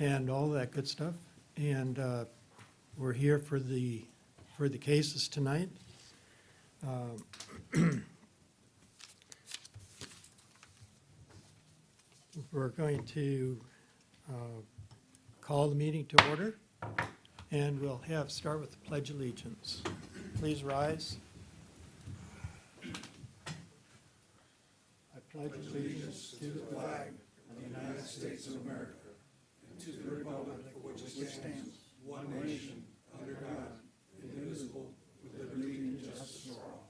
and all that good stuff. And we're here for the cases tonight. We're going to call the meeting to order, and we'll start with the Pledge of Allegiance. Please rise. I pledge allegiance to the flag of the United States of America and to the republic for which it stands, one nation, under God, indivisible, with liberty and justice for all.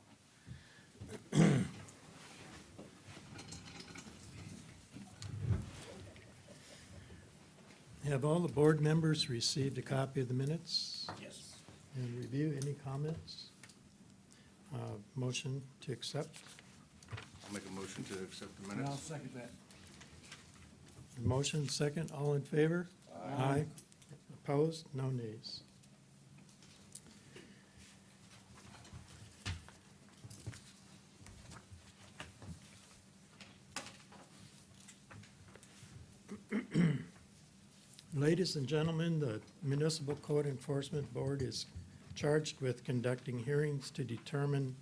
Have all the board members received a copy of the minutes? Yes. And review, any comments? Motion to accept? I'll make a motion to accept the And I'll minutes. second that. Motion second, all in favor? Aye. Opposed? No nays. Ladies and gentlemen, the Municipal Code Enforcement Board is charged with conducting hearings to determine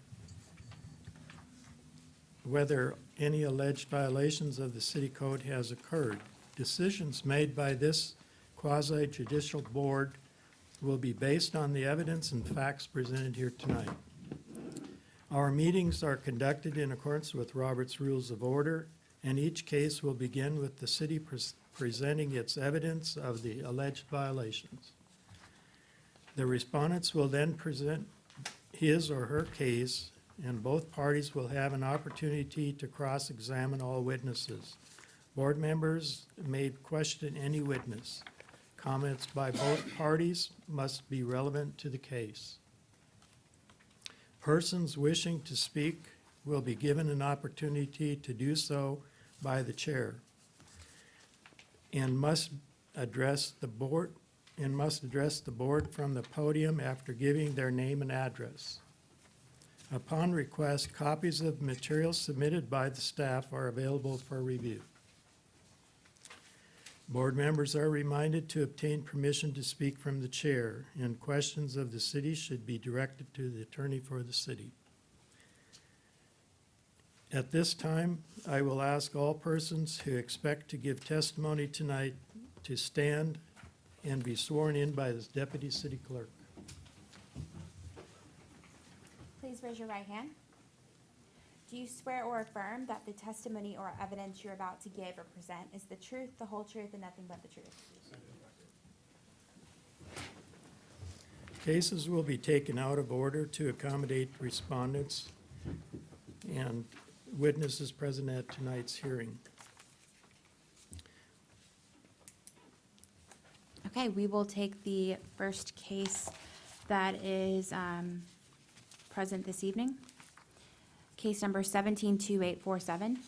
whether any alleged violations of the city code has occurred. Decisions made by this quasi-judicial board will be based on the evidence and facts presented here tonight. Our meetings are conducted in accordance with Robert's Rules of Order, and each case will begin with the city presenting its evidence of the alleged violations. The respondents will then present his or her case, and both parties will have an opportunity to cross-examine all witnesses. Board members may question any witness. Comments by both parties must be relevant to the case. Persons wishing to speak will be given an opportunity to do so by the chair and must address the board from the podium after giving their name and address. Upon request, copies of materials submitted by the staff are available for review. Board members are reminded to obtain permission to speak from the chair, and questions of the city should be directed to the attorney for the city. At this time, I will ask all persons who expect to give testimony tonight to stand and be sworn in by the deputy city clerk. Please raise your right hand. Do you swear or affirm that the testimony or evidence you're about to give or present is the truth, the whole truth, and nothing but the truth? Cases will be taken out of order to accommodate respondents and witnesses present at tonight's hearing. Okay, we will take the first case that is present this evening. Case number 172847.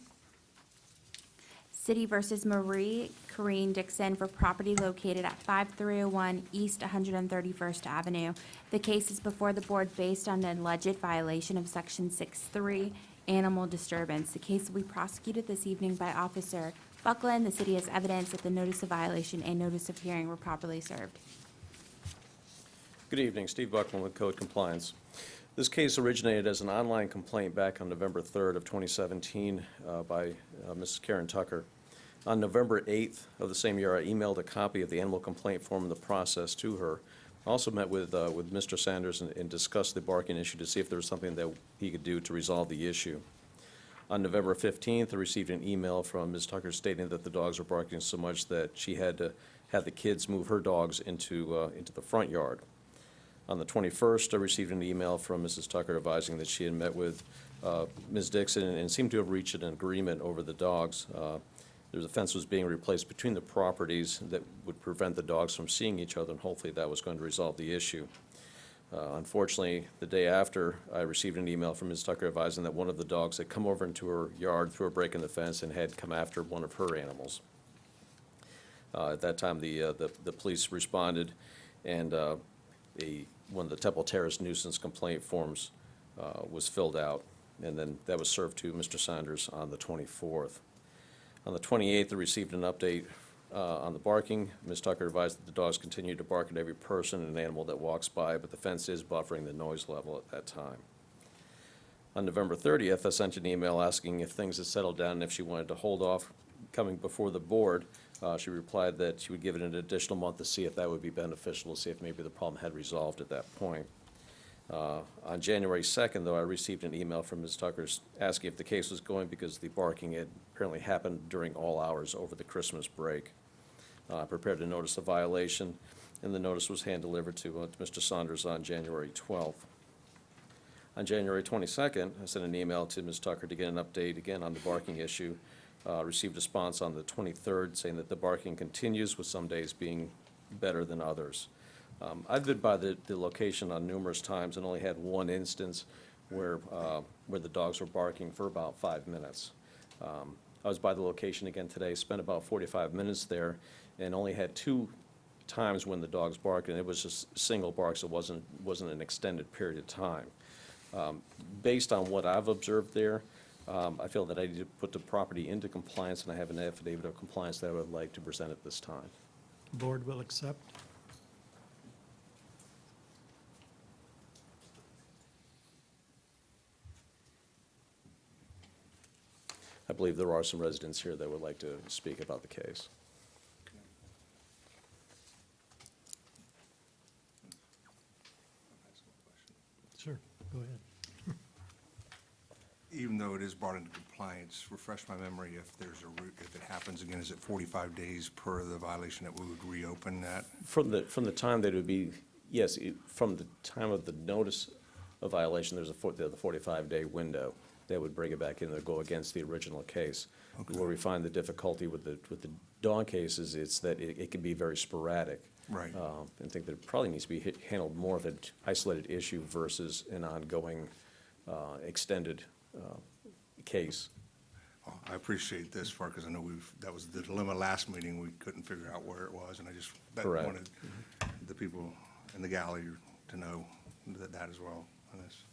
City versus Marie Corrine Dixon for property located at 5301 East 131st Avenue. The case is before the board based on an alleged violation of Section 6.3, animal disturbance. The case will be prosecuted this evening by Officer Buckland. The city has evidence that the notice of violation and notice of hearing were properly served. Good evening, Steve Buckland with Code Compliance. This case originated as an online complaint back on November 3rd of 2017 by Mrs. Karen Tucker. On November 8th of the same year, I emailed a copy of the animal complaint form and the process to her. I also met with Mr. Sanders and discussed the barking issue to see if there was something that he could do to resolve the issue. On November 15th, I received an email from Ms. Tucker stating that the dogs were barking so much that she had to have the kids move her dogs into the front yard. On the 21st, I received an email from Mrs. Tucker advising that she had met with Ms. Dixon and seemed to have reached an agreement over the dogs. There's a fence was being replaced between the properties that would prevent the dogs from seeing each other, and hopefully that was going to resolve the issue. Unfortunately, the day after, I received an email from Ms. Tucker advising that one of the dogs had come over into her yard through a break in the fence and had come after one of her animals. At that time, the police responded, and one of the Temple Terrace nuisance complaint forms was filled out, and then that was served to Mr. Sanders on the 24th. On the 28th, I received an update On the barking, Ms. Tucker advised that the dogs continue to bark at every person and animal that walks by, but the fence is buffering the noise level at that time. On November 30th, I sent an email asking if things had settled down and if she wanted to hold off coming before the board. She replied that she would give it an additional month to see if that would be beneficial, to see if maybe the problem had resolved at that point. On January 2nd, though, I received an email from Ms. Tucker asking if the case was going because the barking had apparently happened during all hours over the Christmas break. I prepared a notice of violation, and the notice was hand-delivered to Mr. Saunders on January 12th. On January 22nd, I sent an email to Ms. Tucker to get an update again on the barking issue. Received a response on the 23rd saying that the barking continues, with some days being better than others. I've been by the location on numerous times and only had one instance where the dogs were barking for about 5 minutes. I was by the location again today, spent about 45 minutes there, and only had 2 times when the dogs barked, and it was just single barks. It wasn't an extended period of time. Based on what I've observed there, I feel that I need to put the property into compliance, and I have an affidavit of compliance that I would like to present at this time. Board will accept. I believe there are some residents here that would like to speak about the case. Sure, go ahead. Even though it is brought into compliance, refresh my memory if there's if it happens again, is it 45 days per the violation that we would reopen that? From the time that it would be, yes, from the time of the notice of violation, there's the 45-day window that would bring it back in and go against the original case. Okay. Where we find the difficulty with the dog cases, it's that it can be very sporadic. Right. And think that it probably needs to be handled more of an isolated issue versus an ongoing, extended case. Oh, I appreciate this part, because I know that was the dilemma last meeting. We couldn't figure out where it was, and I just Correct. wanted the people in the gallery to know that as well on this.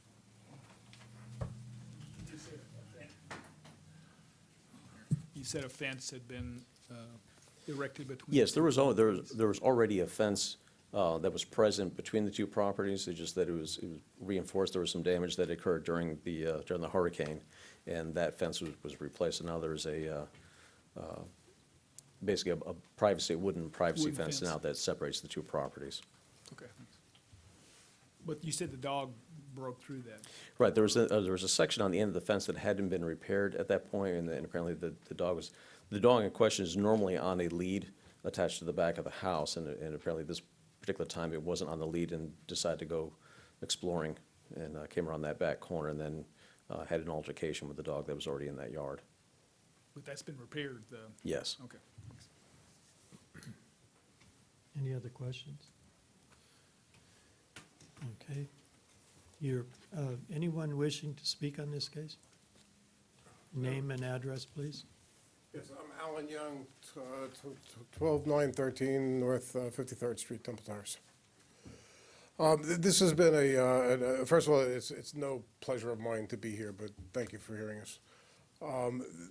You said a fence had been erected between? Yes, there was already a fence that was present between the 2 properties. It's just that it was reinforced. There was some damage that occurred during the hurricane, and that fence was replaced. And now there's basically a wooden privacy Wooden fence fence. now that separates the 2 properties. Okay. thanks. But you said the dog broke through that. Right, there was a section on the end of the fence that hadn't been repaired at that point, and apparently the dog in question is normally on a lead attached to the back of the house, and apparently this particular time it wasn't on the lead and decided to go exploring, and came around that back corner and then had an altercation with the dog that was already in that yard. But that's been repaired, Yes. okay. thanks. Any other questions? Okay. Anyone wishing to speak on this case? Name and address, please. Yes, I'm Alan Young, 12913 North 53rd Street, Temple Towers. This has been first of all, it's no pleasure of mine to be here, but thank you for hearing us.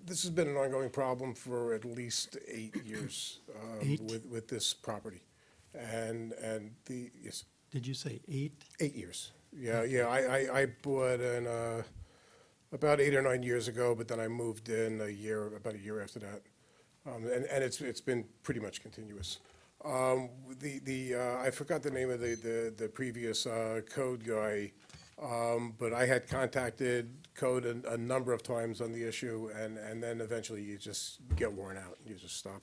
This has been an ongoing problem for at least 8 years 8? with this property. Yes, Did you say 8? 8 years. Yeah, I bought in about 8 or 9 years ago, but then I moved in about a year after that. And it's been pretty much continuous. I forgot the name of the previous code guy, but I had contacted code a number of times on the issue, and then eventually you just get worn out, and you just stop.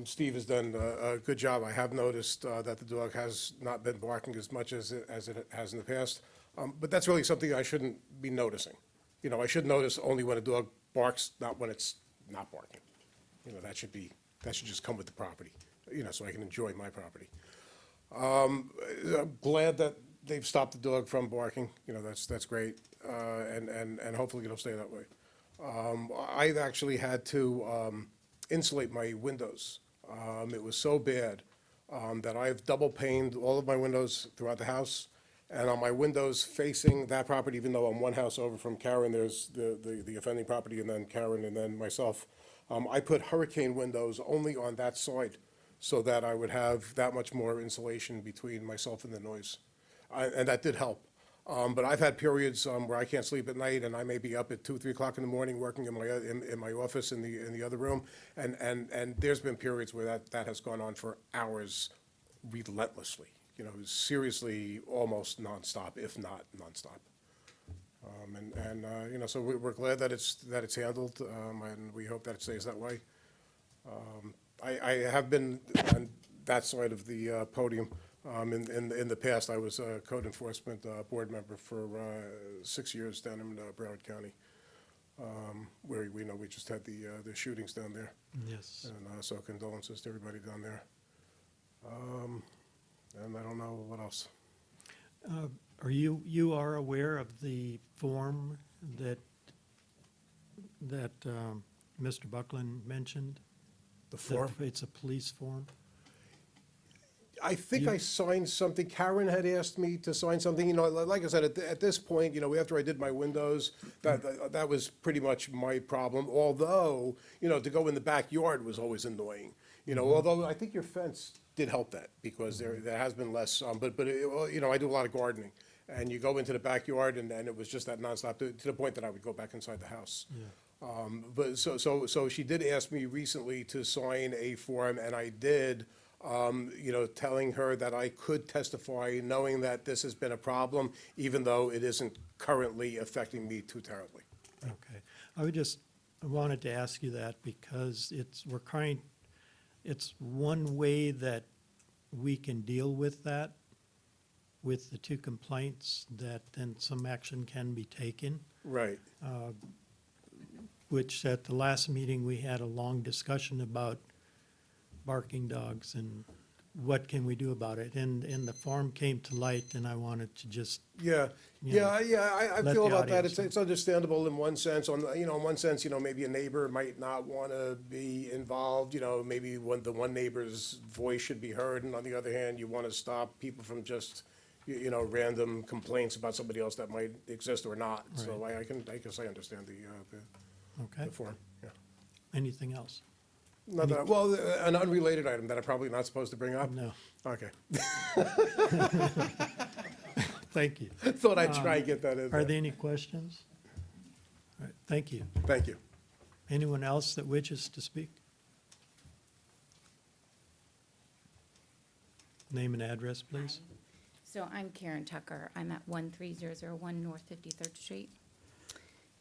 Steve has done a good job. I have noticed that the dog has not been barking as much as it has in the past, but that's really something I shouldn't be noticing. You know, I should notice only when a dog barks, not when it's not barking. You know, that should just come with the property, you know, so I can enjoy my property. I'm glad that they've stopped the dog from barking. You know, that's great, and hopefully it'll stay that way. I've actually had to insulate my windows. It was so bad that I've double paned all of my windows throughout the house. And on my windows facing that property, even though I'm one house over from Karen, there's the offending property, and then Karen, and then myself. I put hurricane windows only on that side so that I would have that much more insulation between myself and the noise. And that did help. But I've had periods where I can't sleep at night, and I may be up at 2, 3 o'clock in the morning working in my office in the other room. And there's been periods where that has gone on for hours relentlessly, seriously, almost nonstop, if not nonstop. So we're glad that it's handled, and we hope that it stays that way. I have been on that side of the podium. In the past, I was a code enforcement board member for 6 years down in Broward County, where we just had the shootings down there. Yes. And so condolences to everybody down there. And I don't know what else. You are aware of the form that Mr. Buckland mentioned? The form? It's a police form? I think I signed something. Karen had asked me to sign something. Like I said, at this point, after I did my windows, that was pretty much my problem. Although, to go in the backyard was always annoying. Although I think your fence did help that because there has been less. But I do a lot of gardening, and you go into the backyard, and it was just that nonstop to the point that I would go back inside the house. Yeah. But so she did ask me recently to sign a form, and I did. Telling her that I could testify, knowing that this has been a problem, even though it isn't currently affecting me too terribly. Okay. I wanted to ask you that because it's one way that we can deal with that, with the 2 complaints, that then some action can be taken, Right. which at the last meeting, we had a long discussion about barking dogs and what can we do about it. And the form came to light, and I wanted to just, Yeah, You know, I let feel the about that. audience It's understandable in one sense. In one sense, maybe a neighbor might not want to be involved. Maybe the one neighbor's voice should be heard, and on the other hand, you want to stop people from just, random complaints about somebody else that might exist or not. So I guess I understand okay? the form. Yeah. Anything else? Not that, well, an unrelated item that I'm probably not supposed to bring up. No. Okay. Thank you. Thought I'd try and get that in Are there. there any questions? All right, thank you. Thank you. Anyone else that wishes to speak? Name and address, please. So I'm Karen Tucker. I'm at 13001 North 53rd Street.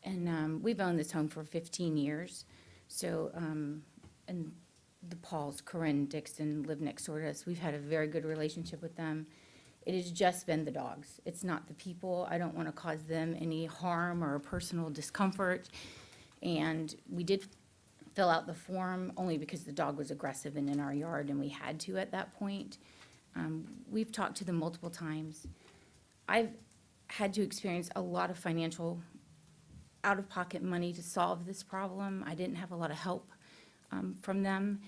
And we've owned this home for 15 years. So, and the Pauls, Corinne, Dixon live next door to us. We've had a very good relationship with them. It has just been the dogs. It's not the people. I don't want to cause them any harm or personal discomfort. And we did fill out the form only because the dog was aggressive and in our yard, and we had to at that point. We've talked to them multiple times. I've had to experience a lot of financial out-of-pocket money to solve this problem. I didn't have a lot of help from them.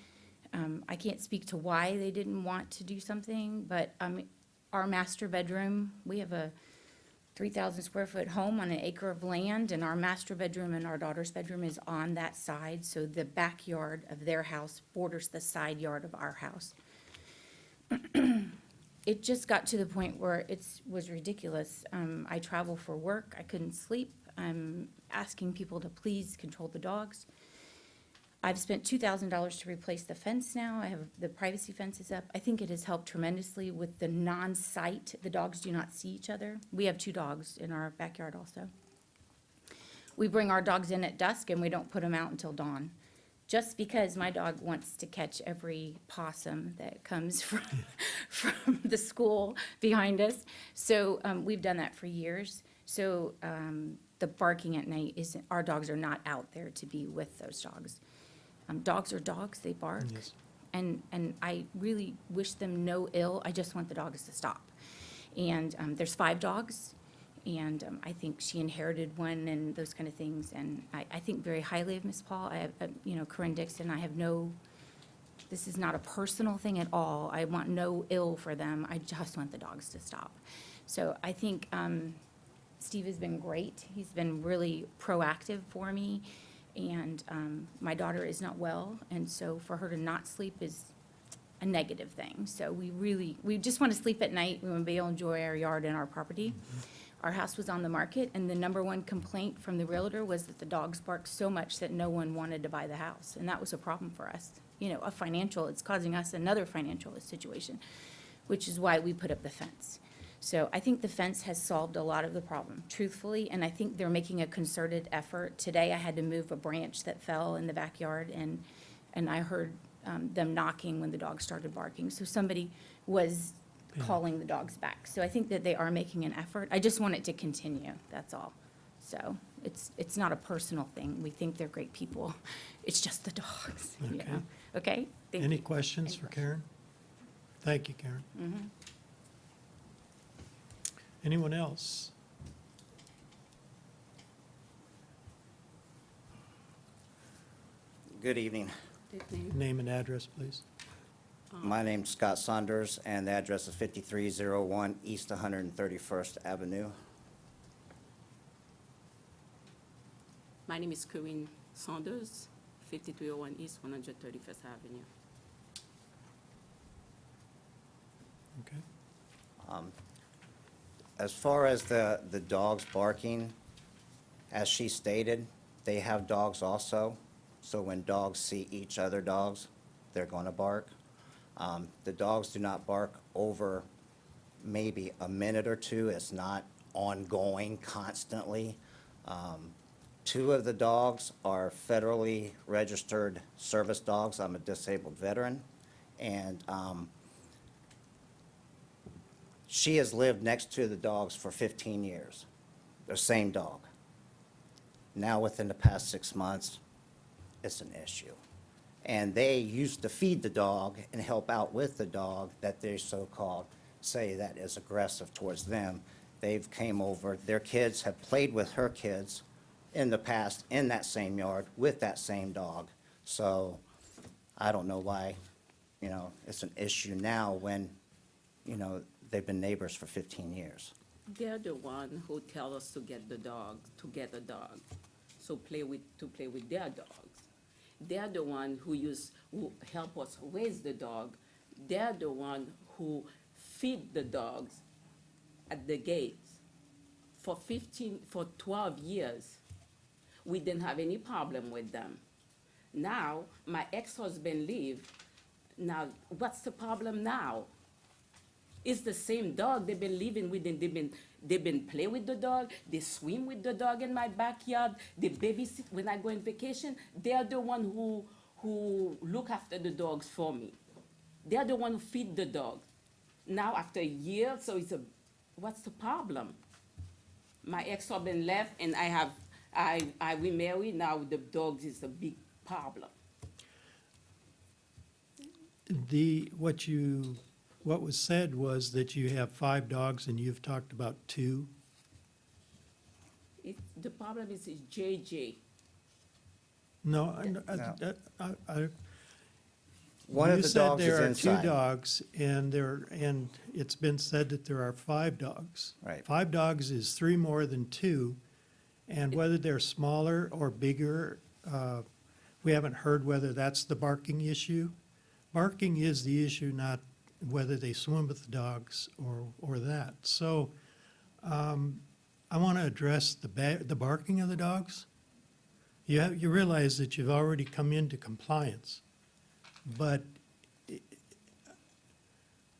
I can't speak to why they didn't want to do something, but our master bedroom, we have a 3,000 square foot home on an acre of land, and our master bedroom and our daughter's bedroom is on that side, so the backyard of their house borders the side yard of our house. It just got to the point where it was ridiculous. I travel for work, I couldn't sleep. I'm asking people to please control the dogs. I've spent $2,000 to replace the fence now. I have the privacy fences up. I think it has helped tremendously with the non-sight. The dogs do not see each other. We have 2 dogs in our backyard also. We bring our dogs in at dusk and we don't put them out until dawn. Just because my dog wants to catch every possum that comes from the school behind us. So we've done that for years. So the barking at night isn't, our dogs are not out there to be with those dogs. Dogs are dogs, they bark. Yes. And I really wish them no ill. I just want the dogs to stop. And there's 5 dogs, and I think she inherited one and those kind of things. And I think very highly of Miss Paul. I have, Corinne Dixon, I have no, this is not a personal thing at all. I want no ill for them. I just want the dogs to stop. So I think Steve has been great. He's been really proactive for me. And my daughter is not well, and so for her to not sleep is a negative thing. So we just want to sleep at night. We want to be able to enjoy our yard and our property. Our house was on the market, and the number one complaint from the realtor was that the dogs barked so much that no one wanted to buy the house. And that was a problem for us. You know, it's causing us another financial situation, which is why we put up the fence. So I think the fence has solved a lot of the problem, truthfully, and I think they're making a concerted effort. Today, I had to move a branch that fell in the backyard, and I heard them knocking when the dogs started barking. So somebody was calling the dogs back. So I think that they are making an effort. I just want it to continue, that's all. So it's not a personal thing. We think they're great people. It's just the dogs, you Okay. know? Okay? Thank Any you. questions Any for questions? Karen? Thank you, Karen. Anyone else? Good evening. Name and address, please. My name's Scott Saunders, and the address is 5301 East 131st Avenue. My name is Corinne Saunders, 5301 East 131st Avenue. Okay. As far as the dogs barking, as she stated, they have dogs also. So when dogs see each other dogs, they're going to bark. The dogs do not bark over maybe a minute or two. It's not ongoing constantly. Two of the dogs are federally registered service dogs. I'm a disabled veteran. And she has lived next to the dogs for 15 years, the same dog. Now, within the past 6 months, it's an issue. And they used to feed the dog and help out with the dog that they so-called say that is aggressive towards them. They've came over, their kids have played with her kids in the past in that same yard with that same dog. So I don't know why, it's an issue now when, they've been neighbors for 15 years. They're the one who tell us to get the dog, to get a dog, to play with their dogs. They're the one who help us raise the dog. They're the one who feed the dogs at the gates. For 12 years, we didn't have any problem with them. Now, my ex-husband leave. Now, what's the problem now? It's the same dog. They've been living with them. They've been play with the dog. They swim with the dog in my backyard. They babysit when I go on vacation. They are the one who look after the dogs for me. They are the one who feed the dog. Now after a year, so what's the problem? My ex-husband left, and I remarried. Now the dogs is a big problem. What was said was that you have 5 dogs and you've talked about 2. The problem is JJ. No, One of the dogs is You said there are inside. 2 dogs, and it's been said that there are 5 dogs. Right. 5 dogs is 3 more than 2, and whether they're smaller or bigger, we haven't heard whether that's the barking issue. Barking is the issue, not whether they swim with the dogs or that. So I want to address the barking of the dogs. You realize that you've already come into compliance, but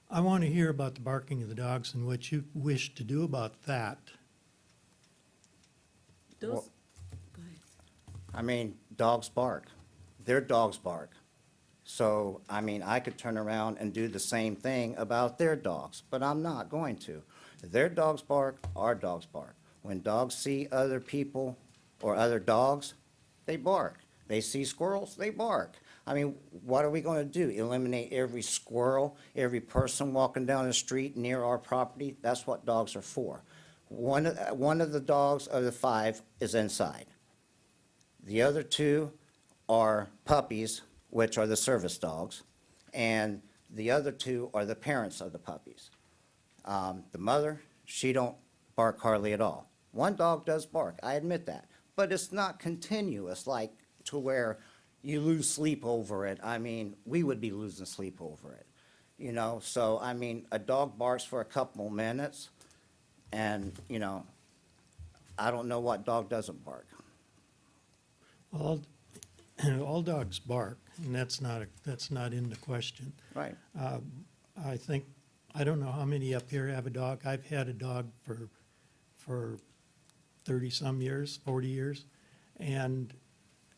I want to hear about the barking of the dogs and what you wish to do about that. Those, Well- go ahead. I mean, dogs bark. Their dogs bark. So, I could turn around and do the same thing about their dogs, but I'm not going to. Their dogs bark, our dogs bark. When dogs see other people or other dogs, they bark. They see squirrels, they bark. What are we going to do? Eliminate every squirrel, every person walking down the street near our property? That's what dogs are for. One of the dogs of the 5 is inside. The other 2 are puppies, which are the service dogs, and the other 2 are the parents of the puppies. The mother, she don't bark hardly at all. One dog does bark, I admit that, but it's not continuous like to where you lose sleep over it. I mean, we would be losing sleep over it, you know? So, I mean, a dog barks for a couple minutes, and, you know, I don't know what dog doesn't bark. All, all dogs bark, and that's not in the question. Right. I think, I don't know how many up here have a dog. I've had a dog for 30-some years, 40 years. And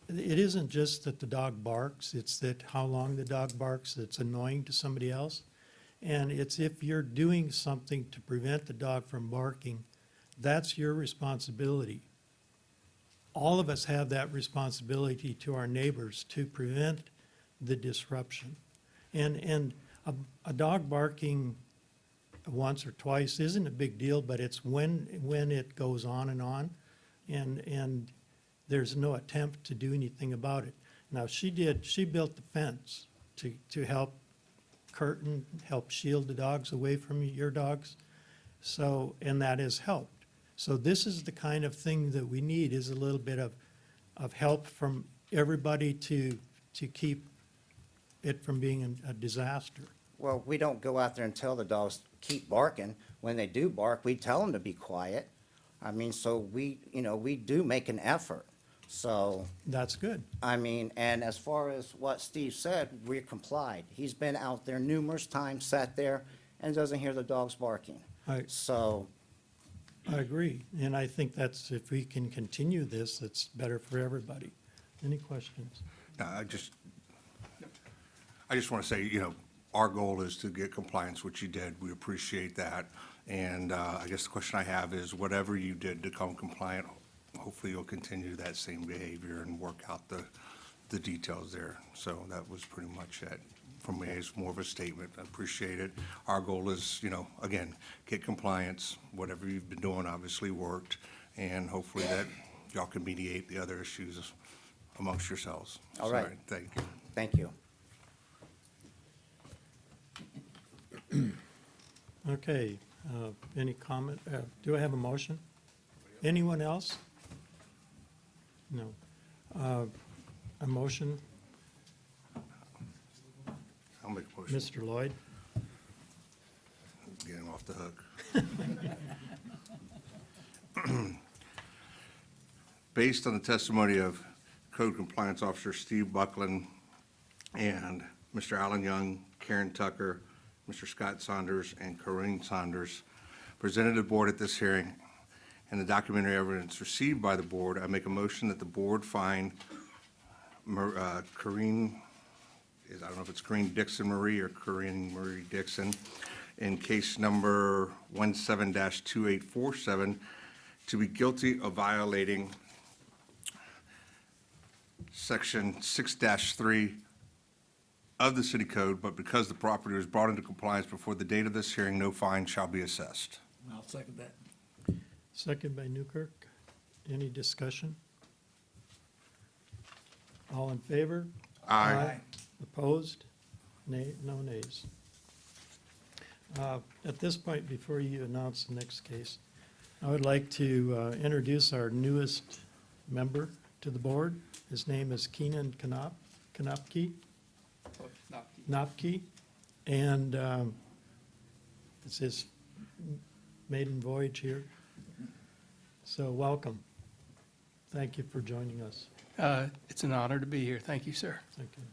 it isn't just that the dog barks, it's that how long the dog barks that's annoying to somebody else. And it's if you're doing something to prevent the dog from barking, that's your responsibility. All of us have that responsibility to our neighbors to prevent the disruption. And a dog barking once or twice isn't a big deal, but it's when it goes on, and there's no attempt to do anything about it. Now, she built the fence to help help shield the dogs away from your dogs. So, and that has helped. So this is the kind of thing that we need, is a little bit of help from everybody to keep it from being a disaster. Well, we don't go out there and tell the dogs, keep barking. When they do bark, we tell them to be quiet. I mean, so we, you know, we do make an effort. So, That's good. I mean, and as far as what Steve said, we complied. He's been out there numerous times, sat there, and doesn't hear the dogs barking. So, I agree, and I think that's, if we can continue this, it's better for everybody. Any questions? No, I just want to say, you know, our goal is to get compliance, which you did. We appreciate that. And I guess the question I have is, whatever you did to become compliant, hopefully you'll continue that same behavior and work out the details there. So that was pretty much it. For me, it's more of a statement. I appreciate it. Our goal is, you know, again, get compliance. Whatever you've been doing obviously worked, and hopefully that y'all can mediate the other issues amongst yourselves. All right. Sorry, thank you. thank you. Okay, any comment? Do I have a motion? Anyone else? No. A motion, I'll make a motion. Mr. Lloyd? Get him off the hook. Based on the testimony of Code Compliance Officer Steve Buckland and Mr. Alan Young, Karen Tucker, Mr. Scott Saunders, and Corinne Saunders, presented to the board at this hearing, and the documentary evidence received by the board, I make a motion that the board find Corinne, I don't know if it's Corinne Dixon Marie or Corinne Marie Dixon, in case number 17-2847, to be guilty of violating Section 6-3 of the city code, but because the property was brought into compliance before the date of this hearing, no fine shall be assessed. I'll second that. Second by Newkirk. Any discussion? All in favor? Aye. Opposed? Nay, no nays. At this point, before you announce the next case, I would like to introduce our newest member to the board. His name is Keenan Knopke, and it's his maiden voyage here. So welcome. Thank you for joining us. It's an honor to be here. Thank you, sir. Thank you.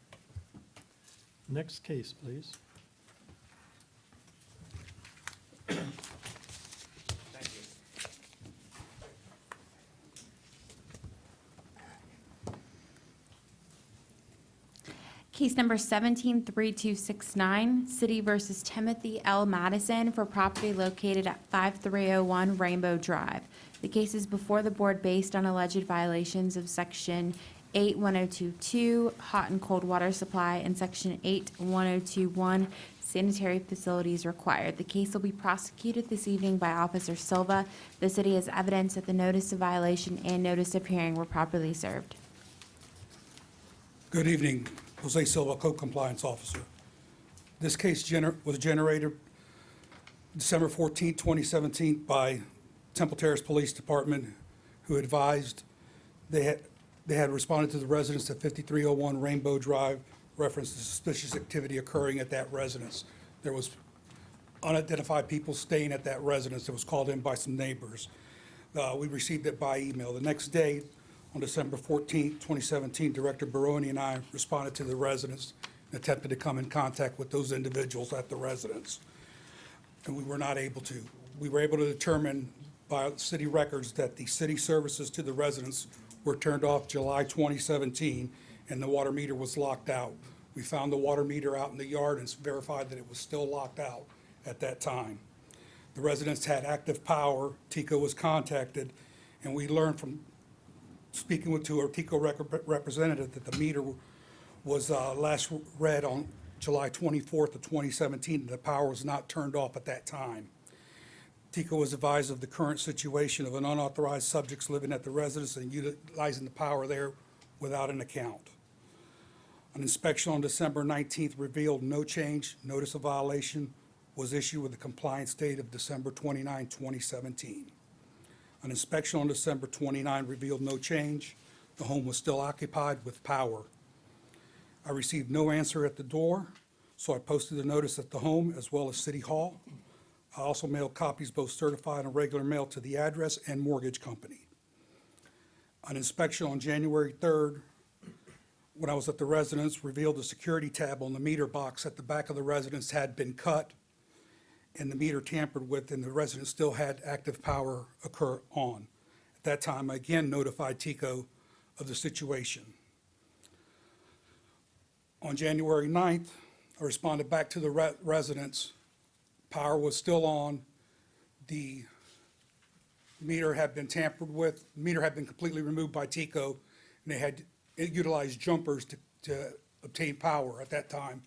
Next case, please. Case number 173269, City versus Timothy L. Madison for property located at 5301 Rainbow Drive. The case is before the board based on alleged violations of Section 81022, hot and cold water supply, and Section 81021, sanitary facilities required. The case will be prosecuted this evening by Officer Silva. The city has evidence that the notice of violation and notice of hearing were properly served. Good evening, Jose Silva, Code Compliance Officer. This case was generated December 14, 2017 by Temple Terrace Police Department, who advised they They had responded to the residents at 5301 Rainbow Drive, referenced to suspicious activity occurring at that residence. There was unidentified people staying at that residence that was called in by some neighbors. We received it by email. The next day, on December 14th, 2017, Director Baroni and I responded to the residents and attempted to come in contact with those individuals at the residence. And we were not able to. We were able to determine by city records that the city services to the residents were turned off July 2017, and the water meter was locked out. We found the water meter out in the yard and verified that it was still locked out at that time. The residents had active power. TECO was contacted, and we learned from speaking to a TECO representative that the meter was last read on July 24th of 2017, and the power was not turned off at that time. TECO was advised of the current situation of an unauthorized subjects living at the residence and utilizing the power there without an account. An inspection on December 19th revealed no change. Notice of violation was issued with a compliance date of December 29, 2017. An inspection on December 29 revealed no change. The home was still occupied with power. I received no answer at the door, so I posted a notice at the home as well as City Hall. I also mailed copies, both certified and regular mail, to the address and mortgage company. An inspection on January 3rd, when I was at the residence, revealed the security tab on the meter box at the back of the residence had been cut and the meter tampered with, and the residence still had active power occur on. At that time, I again notified TECO of the situation. On January 9th, I responded back to the residents. Power was still on. The meter had been tampered with. The meter had been completely removed by TECO, and they had utilized jumpers to obtain power at that time.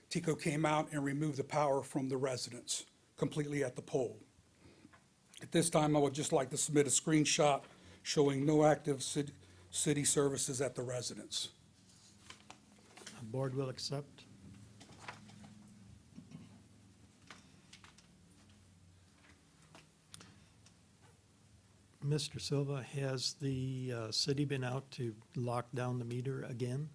TECO came out and removed the power from the residence completely at the pole. At this time, I would just like to submit a screenshot showing no active city services at the residence. The board will accept. Mr. Silva, has the city been out to lock down the meter again?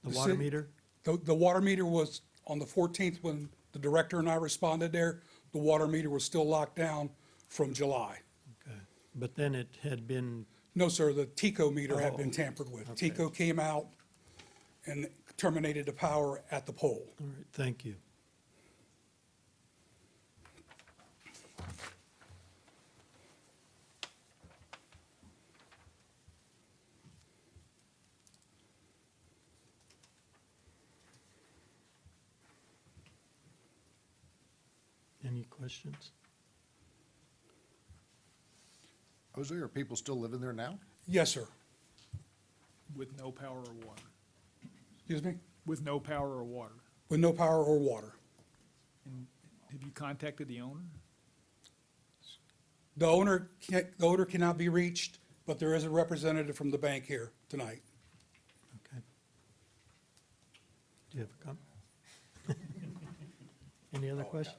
The The water ci- meter? The water meter was on the 14th when the director and I responded there. The water meter was still locked down from July. Okay. But then it had been, No, sir, the TECO meter had been Oh, tampered with. okay. TECO came out and terminated the power at the pole. all right, thank you. Any questions? Jose, are people still living there now? Yes, sir. With no power or water? Excuse me? With no power or water? With no power or water. And have you contacted the owner? The owner cannot be reached, but there is a representative from the bank here tonight. Okay. Do you have a comment? Any other questions?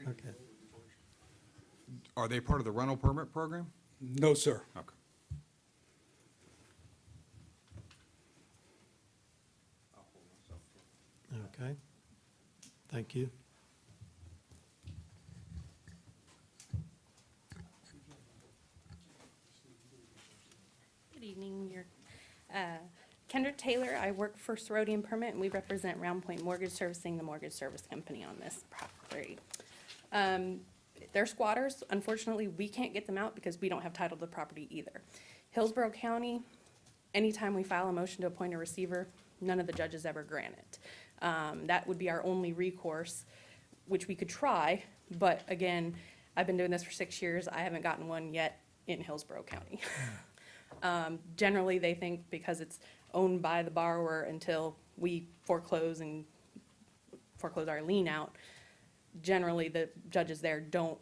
Okay. Are they part of the rental permit program? No, sir. Okay. Okay. Thank you. Good evening, Kendra Taylor. I work for Sorodium Permit, and we represent Round Point Mortgage Servicing, the mortgage service company on this property. They're squatters. Unfortunately, we can't get them out because we don't have title to the property either. Hillsborough County, anytime we file a motion to appoint a receiver, none of the judges ever grant it. That would be our only recourse, which we could try, but again, I've been doing this for 6 years. I haven't gotten one yet in Hillsborough County. Generally, they think because it's owned by the borrower until we foreclose our lien out, generally, the judges there don't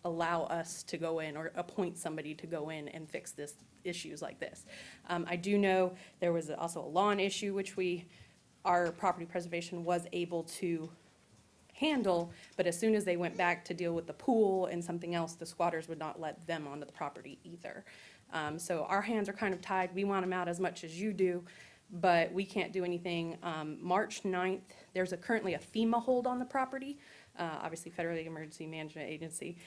allow us to go in or appoint somebody to go in and fix issues like this. I do know there was also a lawn issue, which our property preservation was able to handle, but as soon as they went back to deal with the pool and something else, the squatters would not let them onto the property either. So our hands are kind of tied. We want them out as much as you do, but we can't do anything. March 9th, there's currently a FEMA hold on the property, obviously Federal Emergency Management Agency.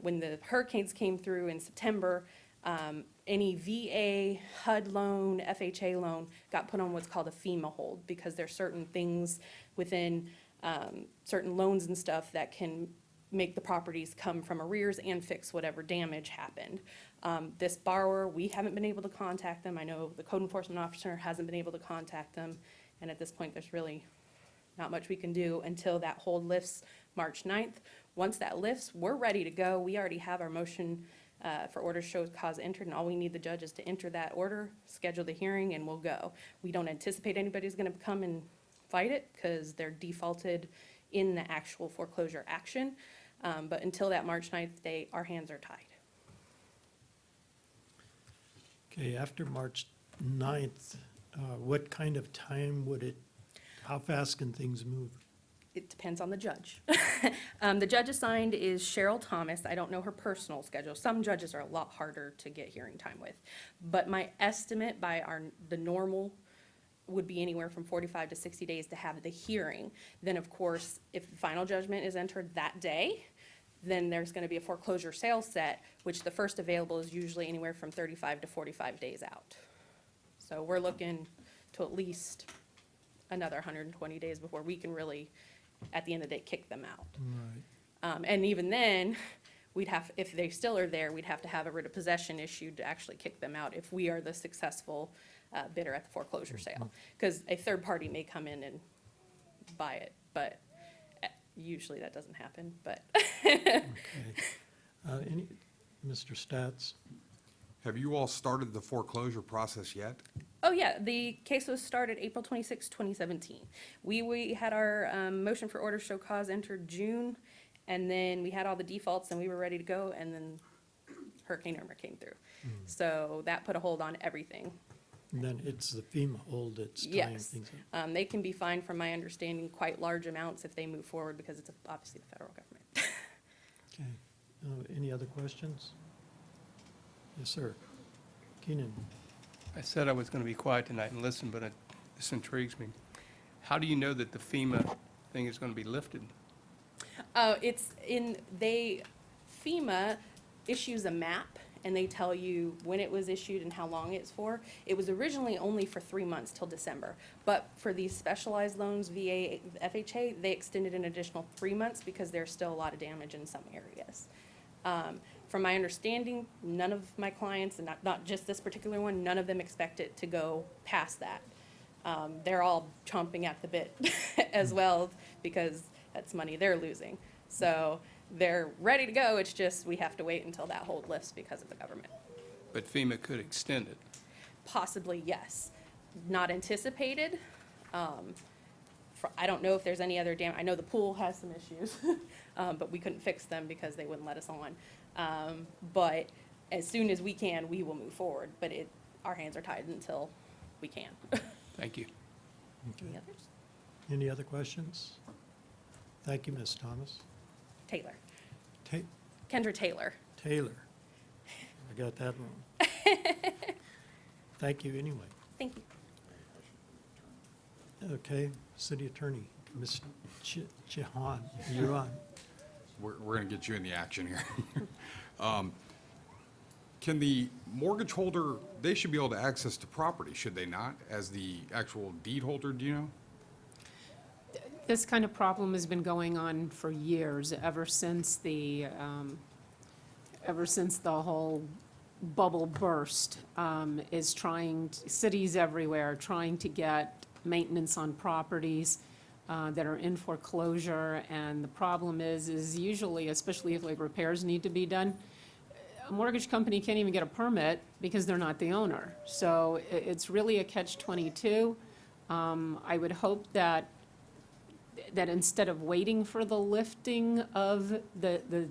When the hurricanes came through in September, any VA, HUD loan, FHA loan got put on what's called a FEMA hold because there's certain things within certain loans and stuff that can make the properties come from arrears and fix whatever damage happened. This borrower, we haven't been able to contact them. I know the code enforcement officer hasn't been able to contact them. And at this point, there's really not much we can do until that hold lifts March 9th. Once that lifts, we're ready to go. We already have our motion for order shows cause entered, and all we need the judge is to enter that order, schedule the hearing, and we'll go. We don't anticipate anybody's gonna come and fight it, because they're defaulted in the actual foreclosure action. But until that March 9th date, our hands are tied. Okay, after March 9th, what kind of time would it, how fast can things move? It depends on the judge. The judge assigned is Cheryl Thomas. I don't know her personal schedule. Some judges are a lot harder to get hearing time with. But my estimate by the normal would be anywhere from 45 to 60 days to have the hearing. Then, of course, if the final judgment is entered that day, then there's gonna be a foreclosure sale set, which the first available is usually anywhere from 35 to 45 days out. So we're looking to at least another 120 days before we can really, at the end of the day, kick them out. Right. And even then, we'd have, if they still are there, we'd have to have a writ of possession issued to actually kick them out if we are the successful bidder at the foreclosure sale. Because a third party may come in and buy it, but usually that doesn't happen, but. Okay. Any, Mr. Stats? Have you all started the foreclosure process yet? Oh, yeah, the case was started April 26, 2017. We had our motion for order show cause entered June, and then we had all the defaults and we were ready to go, and then Hurricane Irma came through. So that put a hold on everything. And then it's the FEMA hold that's tying Yes. things up. They can be fined, from my understanding, quite large amounts if they move forward, because it's obviously the federal government. Okay. Any other questions? Yes, sir. Keenan? I said I was going to be quiet tonight and listen, but this intrigues me. How do you know that the FEMA thing is going to be lifted? FEMA issues a map, and they tell you when it was issued and how long it's for. It was originally only for 3 months till December, but for these specialized loans, VA, FHA, they extended an additional 3 months because there's still a lot of damage in some areas. From my understanding, none of my clients, and not just this particular one, none of them expect it to go past that. They're all chomping at the bit as well, because that's money they're losing. So they're ready to go, it's just we have to wait until that hold lifts because of the government. But FEMA could extend it. Possibly, yes. Not anticipated. I don't know if there's any other I know the pool has some issues, but we couldn't fix them because they wouldn't let us on. But as soon as we can, we will move forward, but our hands are tied until we can. Thank you. Any others? Any other questions? Thank you, Ms. Thomas. Taylor. Ta- Kendra Taylor. Taylor. I got that wrong. Thank you anyway. Thank you. Okay, City Attorney, Ms. Chihan, you're on. We're going to get you in the action here. Can the mortgage holder, they should be able to access the property, should they not, as the actual deed holder, do you know? This kind of problem has been going on for years, ever since the whole bubble burst, cities everywhere trying to get maintenance on properties that are in foreclosure. And the problem is usually, especially if like repairs need to be done, a mortgage company can't even get a permit because they're not the owner. So it's really a catch-22. I would hope that instead of waiting for the lifting of the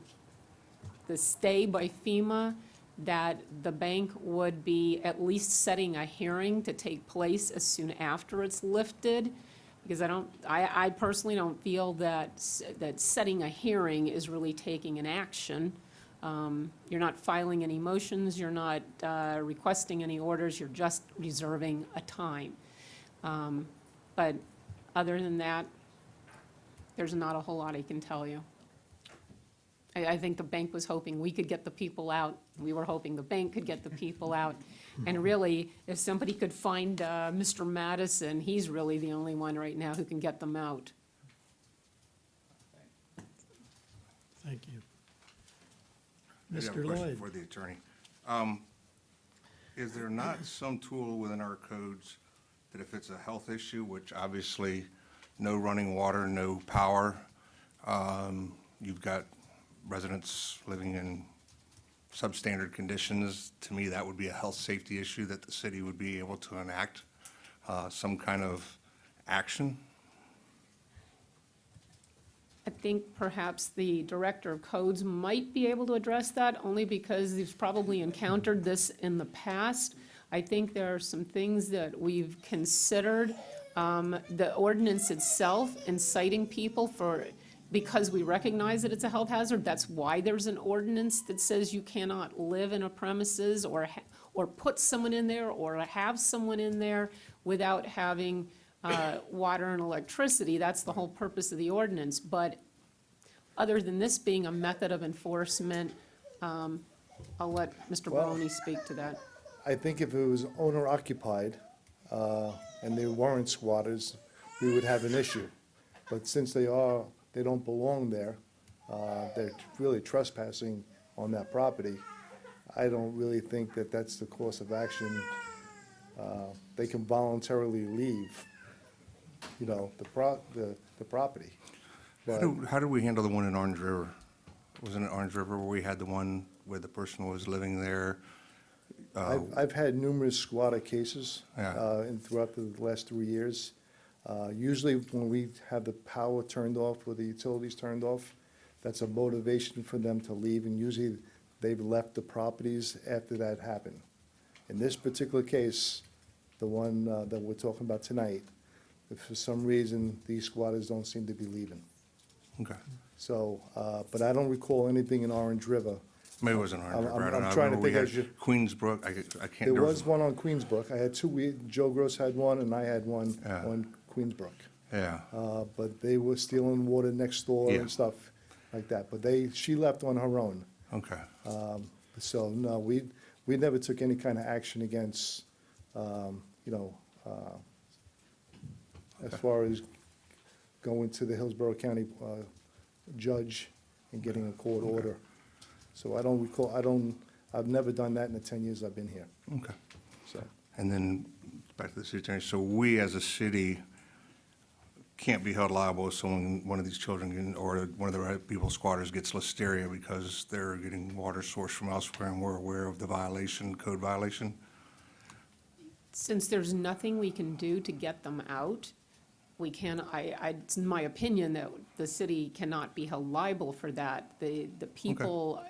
stay by FEMA, that the bank would be at least setting a hearing to take place as soon after it's lifted. Because I personally don't feel that setting a hearing is really taking an action. You're not filing any motions, you're not requesting any orders, you're just reserving a time. But other than that, there's not a whole lot I can tell you. I think the bank was hoping we could get the people out. We were hoping the bank could get the people out. And really, if somebody could find Mr. Madison, he's really the only one right now who can get them out. Thank you. I have a Mr. question Lloyd? for the attorney. Is there not some tool within our codes that if it's a health issue, which obviously no running water, no power, you've got residents living in substandard conditions, to me, that would be a health safety issue that the city would be able to enact some kind of action? I think perhaps the Director of Codes might be able to address that, only because he's probably encountered this in the past. I think there are some things that we've considered. The ordinance itself inciting people because we recognize that it's a health hazard, that's why there's an ordinance that says you cannot live in a premises or put someone in there or have someone in there without having water and electricity. That's the whole purpose of the ordinance. But other than this being a method of enforcement, I'll let Mr. Barone speak to that. I think if it was owner occupied, and they weren't squatters, we would have an issue. But since they don't belong there, they're really trespassing on that property, I don't really think that that's the course of action. They can voluntarily leave, the property. But How do we handle the one in Orange River? Wasn't it Orange River where we had the one where the person was living there? I've had numerous squatter cases Yeah. throughout the last 3 years. Usually when we have the power turned off or the utilities turned off, that's a motivation for them to leave, and usually they've left the properties after that happened. In this particular case, the one that we're talking about tonight, if for some reason these squatters don't seem to be leaving. Okay. So, but I don't recall anything in Orange River. Maybe it was in Orange River. I don't know. I'm I trying to remember we think as had you. Queensbrook, I can't. There was one on Queensbrook. I had two, Joe Gross had one, and I had one Yeah. on Queensbrook. Yeah, But they were stealing water next door Yeah. and stuff like that. But she left on her own. okay. So, no, we never took any kind of action against, as far as going to the Hillsborough County judge and getting a court order. So I don't recall, I've never done that in the 10 years I've been here, Okay. so. And then, back to the city attorney, so we as a city can't be held liable if one of these children or one of the people squatters gets listeria because they're getting water sourced from elsewhere and we're aware of the code violation? Since there's nothing we can do to get them out, we can, it's my opinion that the city cannot be held liable for that. The people,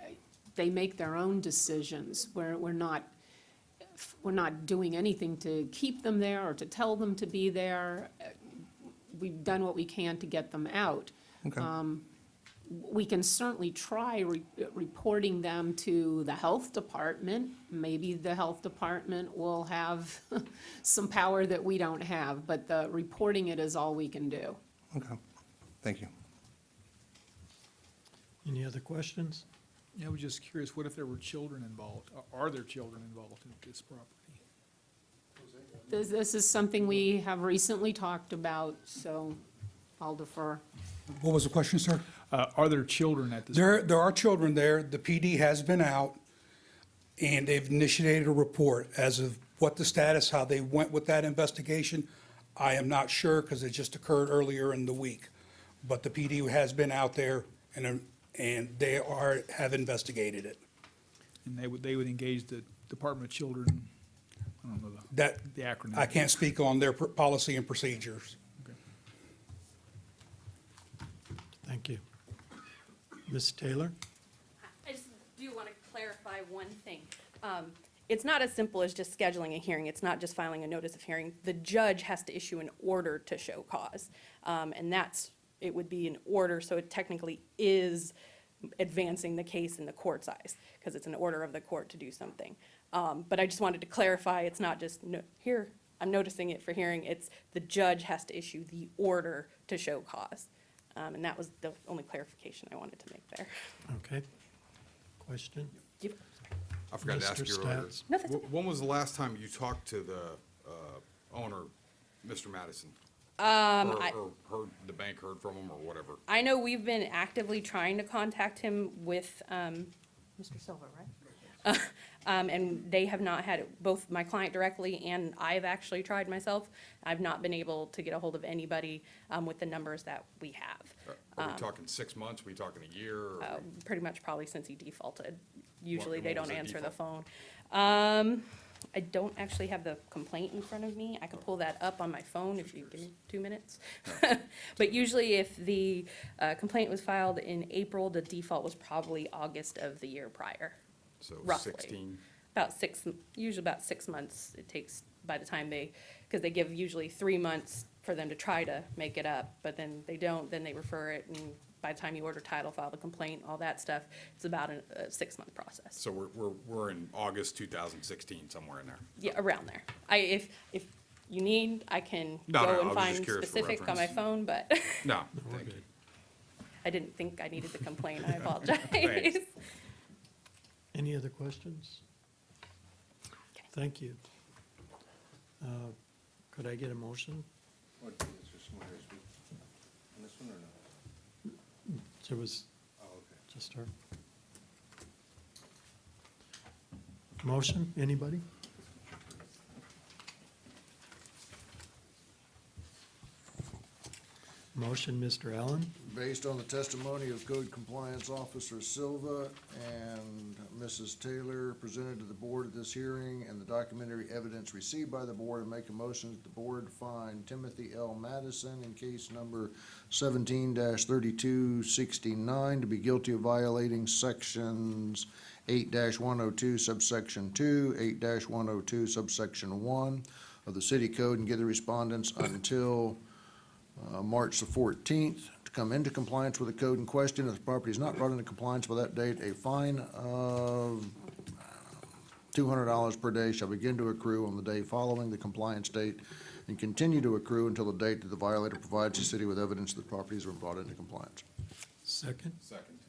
they make their own decisions. We're not doing anything to keep them there or to tell them to be there. We've done what we can to get them out. Okay. We can certainly try reporting them to the health department. Maybe the health department will have some power that we don't have, but reporting it is all we can do. Okay, thank you. Any other questions? Yeah, I was just curious, what if there were children involved? Are there children involved in this property? This is something we have recently talked about, so I'll defer. What was the question, sir? Are there children at this? There are children there. The PD has been out, and they've initiated a report. As of what the status, how they went with that investigation, I am not sure, because it just occurred earlier in the week. But the PD has been out there, and they have investigated it. And they would engage the Department of Children, I don't know the acronym. I can't speak on their policy and procedures. Thank you. Ms. Taylor? I just do want to clarify one thing. It's not as simple as just scheduling a hearing. It's not just filing a notice of hearing. The judge has to issue an order to show cause. And it would be an order, so it technically is advancing the case in the court's eyes, because it's an order of the court to do something. But I just wanted to clarify, it's not just, here, I'm noticing it for hearing, it's the judge has to issue the order to show cause. And that was the only clarification I wanted to make there. Okay. Question? I forgot to ask Mr. you earlier. Stats. No, that's okay. When was the last time you talked to the owner, Mr. Madison? Or heard, the bank heard from him or whatever? I know we've been actively trying to contact him with, Mr. Silver, right? And they have not had, both my client directly and I've actually tried myself. I've not been able to get a hold of anybody, with the numbers that we have. Are we talking 6 months? Are we talking a year? Or- Pretty much probably since he defaulted. Usually and they what was don't the answer the default? phone. I don't actually have the complaint in front of me. I can pull that up on my phone if you give me 2 minutes. But usually if the complaint was filed in April, the default was probably August of the year prior. So roughly. 16? Usually about 6 months it takes by the time because they give usually 3 months for them to try to make it up, but then they don't, then they refer it, and by the time you order title, file the complaint, all that stuff, it's about a 6-month process. So we're in August 2016, somewhere in there. Yeah, around there. If you need, I can No, go I and was just find curious for specific on my reference. phone, but No, We're thank you. good. I didn't think I needed the complaint, I apologize. Thanks. Any other questions? Thank you. Could I get a motion? What, is there someone here speak on this one or no? There was Oh, okay. just her. Motion, anybody? Motion, Mr. Allen. Based on the testimony of Code Compliance Officer Silva and Mrs. Taylor presented to the board at this hearing and the documentary evidence received by the board, and make a motion that the board find Timothy L. Madison in case number 17-3269 to be guilty of violating sections 8-102 subsection 2, 8-102 subsection 1 of the city code, and give the respondents until March the 14th to come into compliance with the code in question. If the property is not brought into compliance by that date, a fine of $200 per day shall begin to accrue on the day following the compliance date and continue to accrue until the date that the violator provides the city with evidence that properties were brought into compliance. Second, Second.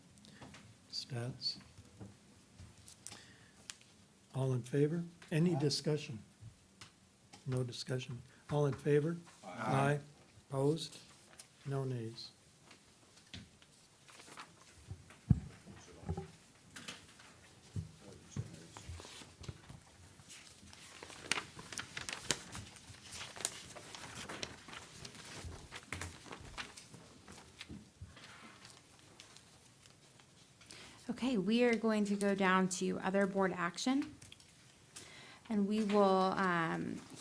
Stats. All in favor? Any discussion? No discussion. All in favor? Aye. Opposed? No nays. Okay, we are going to go down to other board action. And we will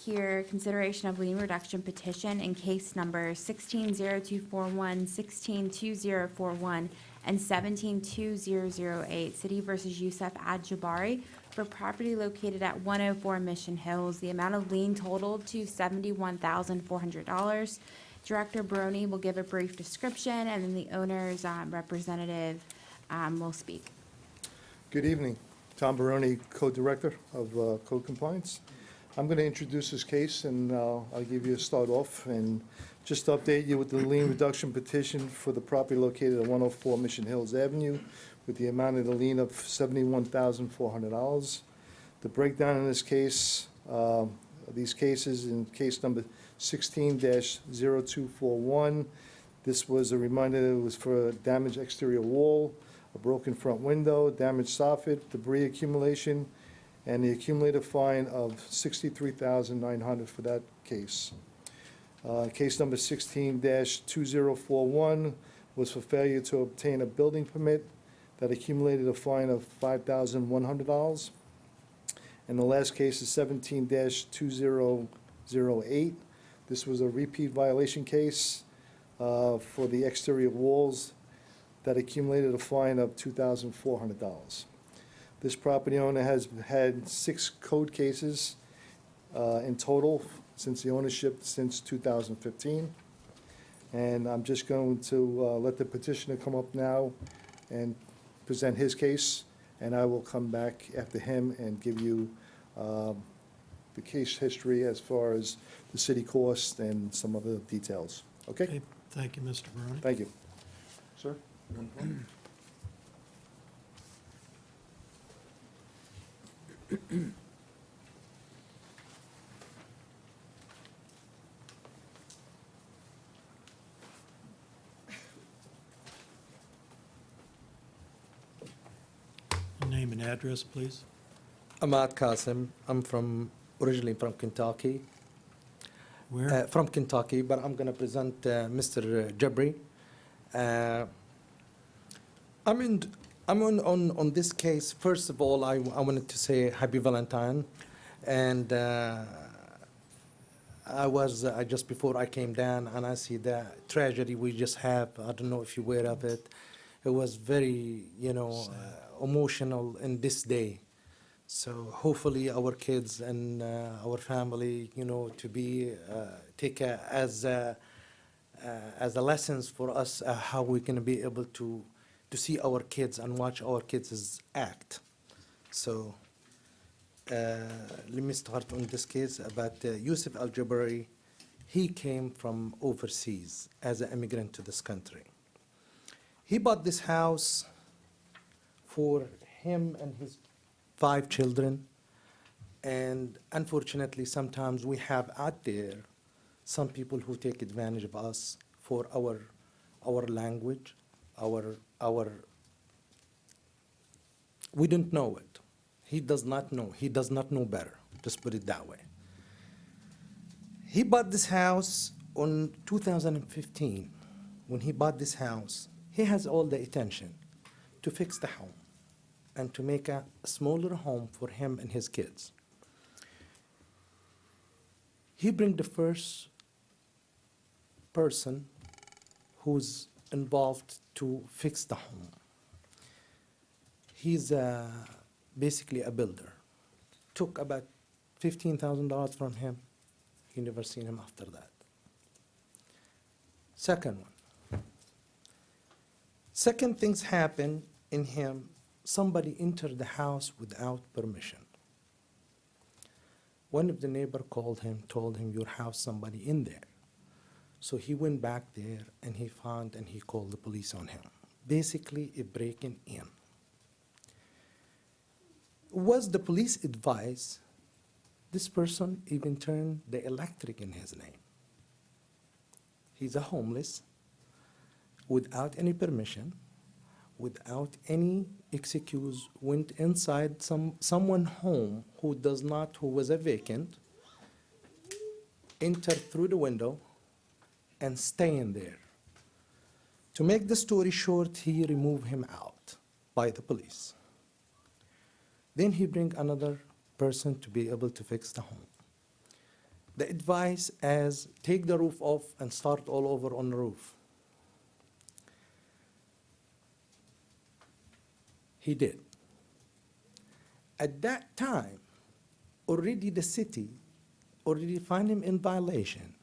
hear consideration of lien reduction petition in case number 160241, 162041, and 172008, City versus Yusuf Ad-Jabari, for property located at 104 Mission Hills. The amount of lien totaled to $71,400. Director Barone will give a brief description, and then the owner's representative will speak. Good evening. Tom Barone, Code Director of Code Compliance. I'm going to introduce this case, and I'll give you a start off and just update you with the lien reduction petition for the property located at 104 Mission Hills Avenue with the amount of the lien of $71,400. The breakdown in this case, these cases in case number 16-0241, this was a reminder that it was for a damaged exterior wall, a broken front window, damaged soffit, debris accumulation, and the accumulated fine of $63,900 for that case. Case number 16-2041 was for failure to obtain a building permit that accumulated a fine of $5,100. And the last case is 17-2008. This was a repeat violation case for the exterior walls that accumulated a fine of $2,400. This property owner has had 6 code cases in total since the ownership since 2015. And I'm just going to let the petitioner come up now and present his case, and I will come back after him and give you the case history as far as the city cost and some other details. Okay? Okay, thank you, Mr. Barone. Thank you. Sir? Name and address, please. Ahmad Qasim. I'm originally from Kentucky. Where? From Kentucky, but I'm going to present Mr. Jabri. I'm on this case. First of all, I wanted to say Happy Valentine, and I just before I came down and I see the tragedy we just have. I don't know if you're aware of it. It was very, emotional in this day. So hopefully our kids and our family, to be take as a lessons for us how we're going to be able to see our kids and watch our kids act. So let me start on this case about Yusuf Al-Jabari. He came from overseas as an immigrant to this country. He bought this house for him and his 5 children. And unfortunately, sometimes we have out there some people who take advantage of us for our language, we didn't know it. He does not know. He does not know better. Just put it that way. He bought this house in 2015. When he bought this house, he has all the intention to fix the home and to make a smaller home for him and his kids. He bring the first person who's involved to fix the home. He's basically a builder. Took about $15,000 from him. You never seen him after that. Second things happen in him. Somebody entered the house without permission. One of the neighbor called him, told him, your house, somebody in there. So he went back there and he found and he called the police on him. Basically, a breaking in. Was the police advice, this person even turned the electric in his name. He's a homeless, without any permission, without any excuse, went inside someone home who was a vacant, entered through the window, and staying there. To make the story short, he removed him out by the police. Then he bring another person to be able to fix the home. The advice is take the roof off and start all over on the roof. He did. At that time, already the city already found him in violation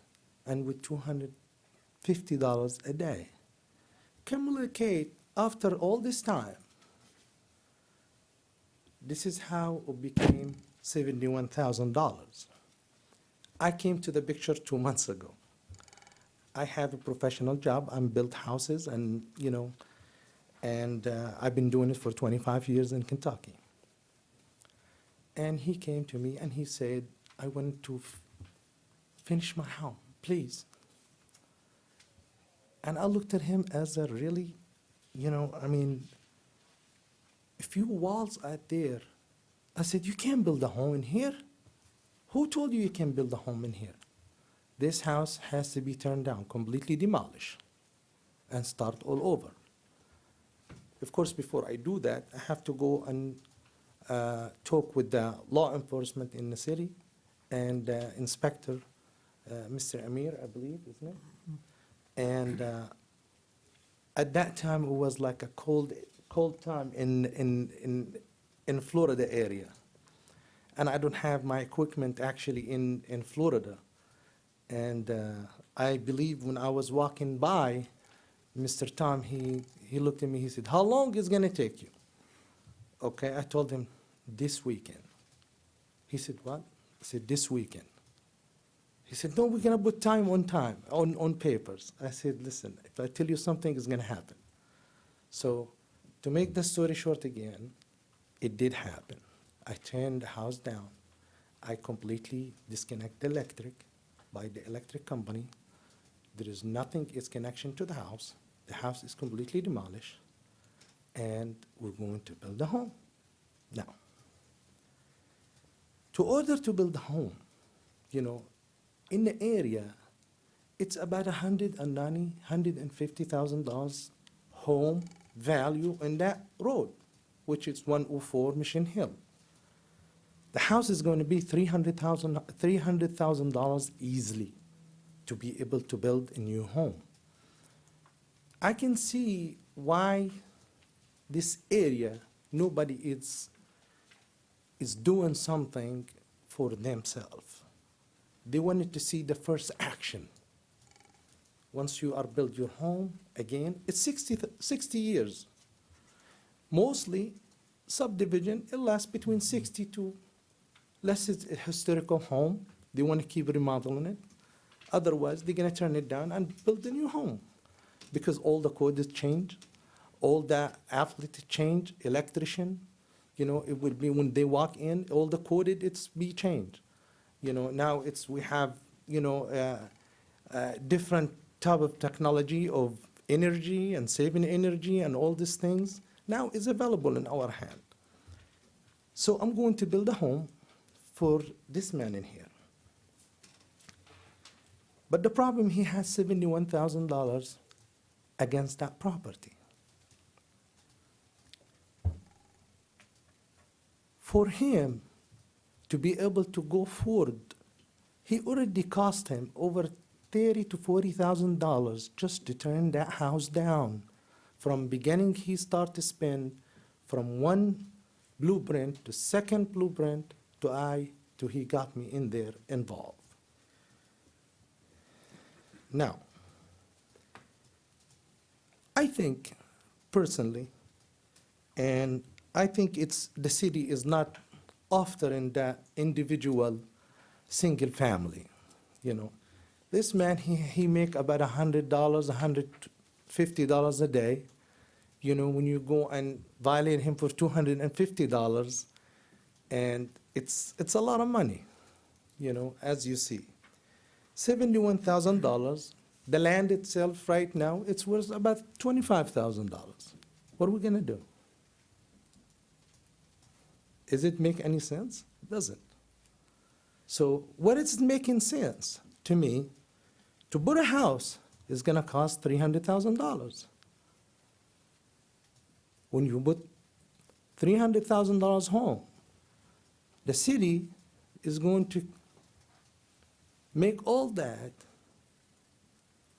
and with $250 a day. Communicate after all this time. This is how it became $71,000. I came to the picture 2 months ago. I have a professional job. I'm built houses and, I've been doing it for 25 years in Kentucky. And he came to me and he said, I want to finish my home, please. And I looked at him as a really, a few walls out there. I said, you can't build a home in here. Who told you can build a home in here? This house has to be turned down, completely demolished, and start all over. Of course, before I do that, I have to go and talk with the law enforcement in the city and Inspector Mr. Amir, I believe, isn't it? And at that time, it was like a cold time in Florida area. And I don't have my equipment actually in Florida. And I believe when I was walking by, Mr. Tom, he He looked at me, he said, how long is gonna take you? Okay, I told him, this weekend. He said, what? I said, this weekend. He said, no, we're gonna put time, on papers. I said, listen, if I tell you something, it's gonna happen. So, to make the story short again, it did happen. I turned the house down. I completely disconnect the electric by the electric company. There is nothing, its connection to the house. The house is completely demolished, and we're going to build a home. Now, to order to build a home, in the area, it's about $190,000, $150,000 home value in that road, which is 104 Mission Hill. The house is going to be $300,000 easily to be able to build a new home. I can see why this area, nobody is doing something for themselves. They wanted to see the first action. Once you are built your home, again, it's 60 years. Mostly, subdivision, it lasts between 60 to, less it's a historical home, they want to keep remodeling it. Otherwise, they're going to turn it down and build a new home. Because all the code is changed, all the athlete change, electrician, it will be when they walk in, all the coded, it's be changed. Now we have, different type of technology of energy and saving energy and all these things now is available in our hand. So I'm going to build a home for this man in here. But the problem, he has $71,000 against that property. For him to be able to go forward, he already cost him over $30,000 to $40,000 just to turn that house down. From beginning, he started to spend from one blueprint to second blueprint to he got me in there involved. Now, I think personally, and I think the city is not offering that individual single family, This man, he make about $100, $150 a day. When you go and violate him for $250, and it's a lot of money, as you see. $71,000, the land itself right now, it's worth about $25,000. What are we gonna do? Does it make any sense? It doesn't. So what is making sense to me, to build a house is gonna cost $300,000. When you put $300,000 home, the city is going to make all that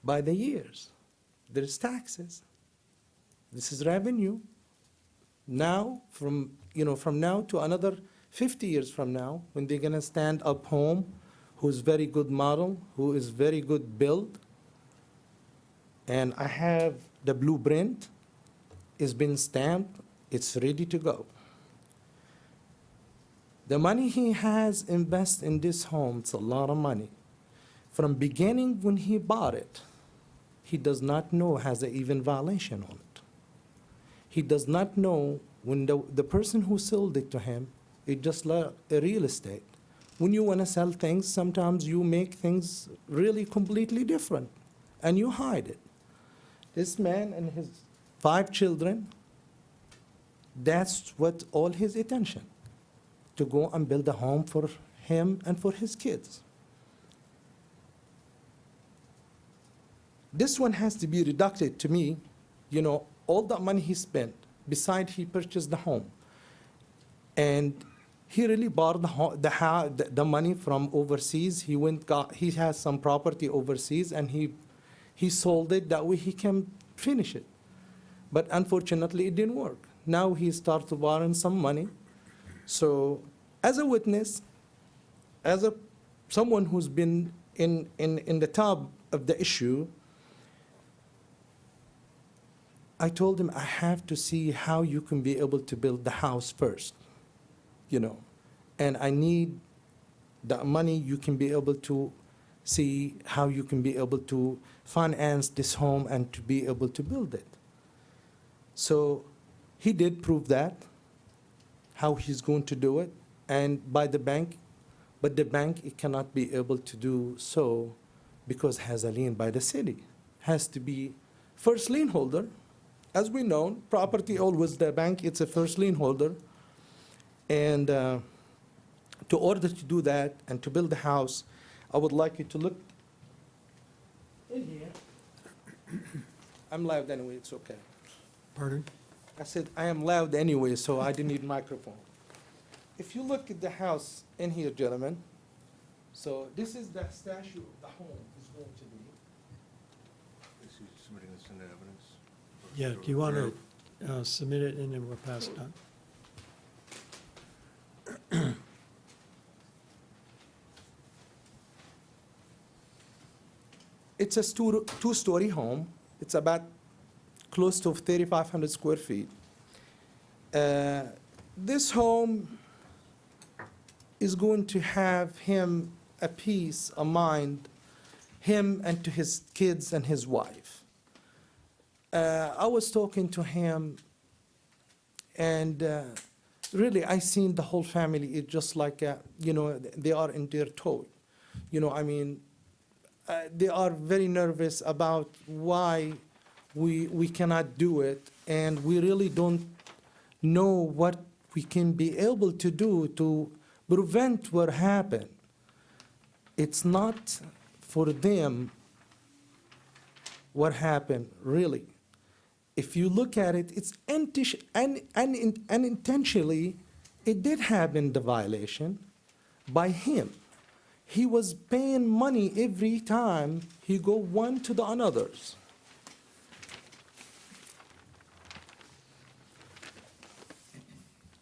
by the years. There's taxes. This is revenue. Now, from now to another 50 years from now, when they're gonna stand up home, who's very good model, who is very good build, and I have the blueprint, it's been stamped, it's ready to go. The money he has invested in this home, it's a lot of money. From beginning when he bought it, he does not know has an even violation on it. He does not know when the person who sold it to him, it just like a real estate. When you want to sell things, sometimes you make things really completely different, and you hide it. This man and his 5 children, that's what all his attention, to go and build a home for him and for his kids. This one has to be deducted to me, all the money he spent, besides he purchased the home. And he really borrowed the money from overseas. He has some property overseas, and he sold it, that way he can finish it. But unfortunately, it didn't work. Now he started borrowing some money. So as a witness, someone who's been in the top of the issue, I told him, I have to see how you can be able to build the house first, you know, and I need the money you can be able to see how you can be able to finance this home and to be able to build it. So he did prove that, how he's going to do it, and by the bank, but the bank it cannot be able to do so because it has a lien by the city. Has to be first lien holder. As we know, property always the bank, it's a first lien holder. And to order to do that and to build the house, I would like you to look in here. I'm loud anyway, it's okay. Pardon? I said, I am loud anyway, so I didn't need microphone. If you look at the house in here, gentlemen, so this is the statue of the home is going to be. Is he submitting this into evidence? Yeah, do you want to submit it and then we'll pass it on? It's a two-story home. It's about close to 3,500 square feet. This home is going to have him a peace of mind, him and to his kids and his wife. I was talking to him, and really, I seen the whole family. It's just like, you know, they are in their toy. You know, I mean, they are very nervous about why we cannot do it, and we really don't know what we can be able to do to prevent what happened. It's not for them what happened, really. If you look at it, it's unintentionally, it did happen, the violation, by him. He was paying money every time he go one to the another's.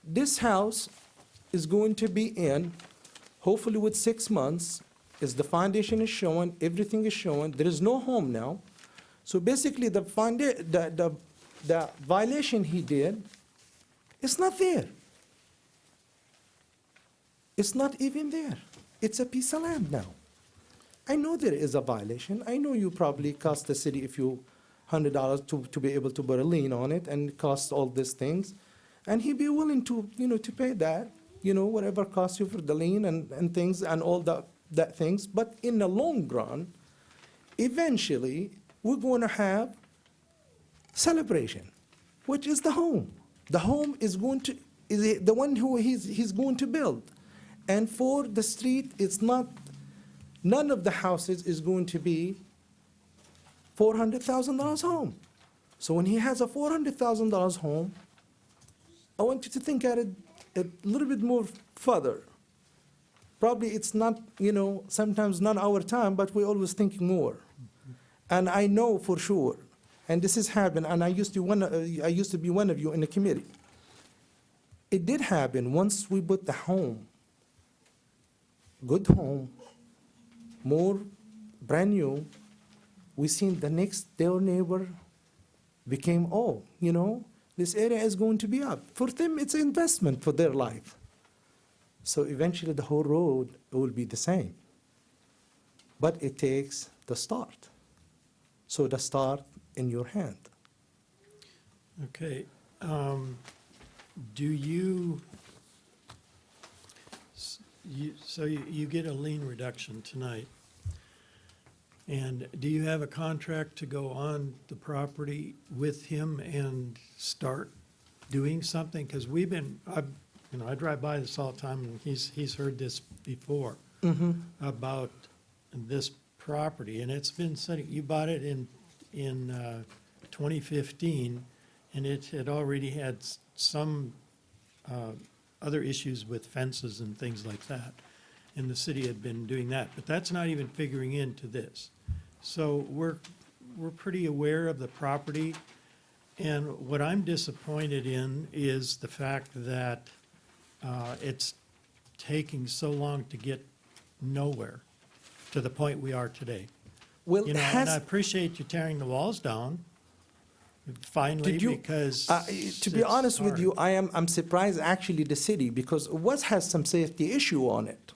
This house is going to be in, hopefully with 6 months, is the foundation is showing, everything is showing, there is no home now. So basically, the violation he did, it's not there. It's not even there. It's a piece of land now. I know there is a violation. I know you probably cost the city a few $100 to be able to put a lien on it, and it costs all these things. And he'd be willing to, you know, to pay that, you know, whatever costs you for the lien and things and all that things. But in the long run, eventually, we're going to have celebration, which is the home. The home is going to, is the one who he's going to build. And for the street, it's not, none of the houses is going to be $400,000 home. So when he has a $400,000 home, I want you to think at it a little bit more further. Probably it's not, you know, sometimes not our time, but we're always thinking more. And I know for sure, and this has happened, and I used to be one of you in the committee. It did happen once we put the home, good home, more brand new, we seen the next door neighbor became, oh, you know, this area is going to be up. For them, it's an investment for their life. So eventually the whole road will be the same. But it takes the start. So the start in your hand. Okay. Do you, so you get a lien reduction tonight. And do you have a contract to go on the property with him and start doing something? Because we've been, I drive by this all the time, and he's heard this before about this property, and it's been sitting, you bought it in 2015, and it had already had some other issues with fences and things like that. And the city had been doing that, but that's not even figuring into this. So we're pretty aware of the property, and what I'm disappointed in is the fact that it's taking so long to get nowhere, to the point we are today. Well, You know, and I appreciate you tearing the walls down, finally, Did you, because. to be it's honest with you, hard. I'm surprised actually the city, because what has some safety issue on it.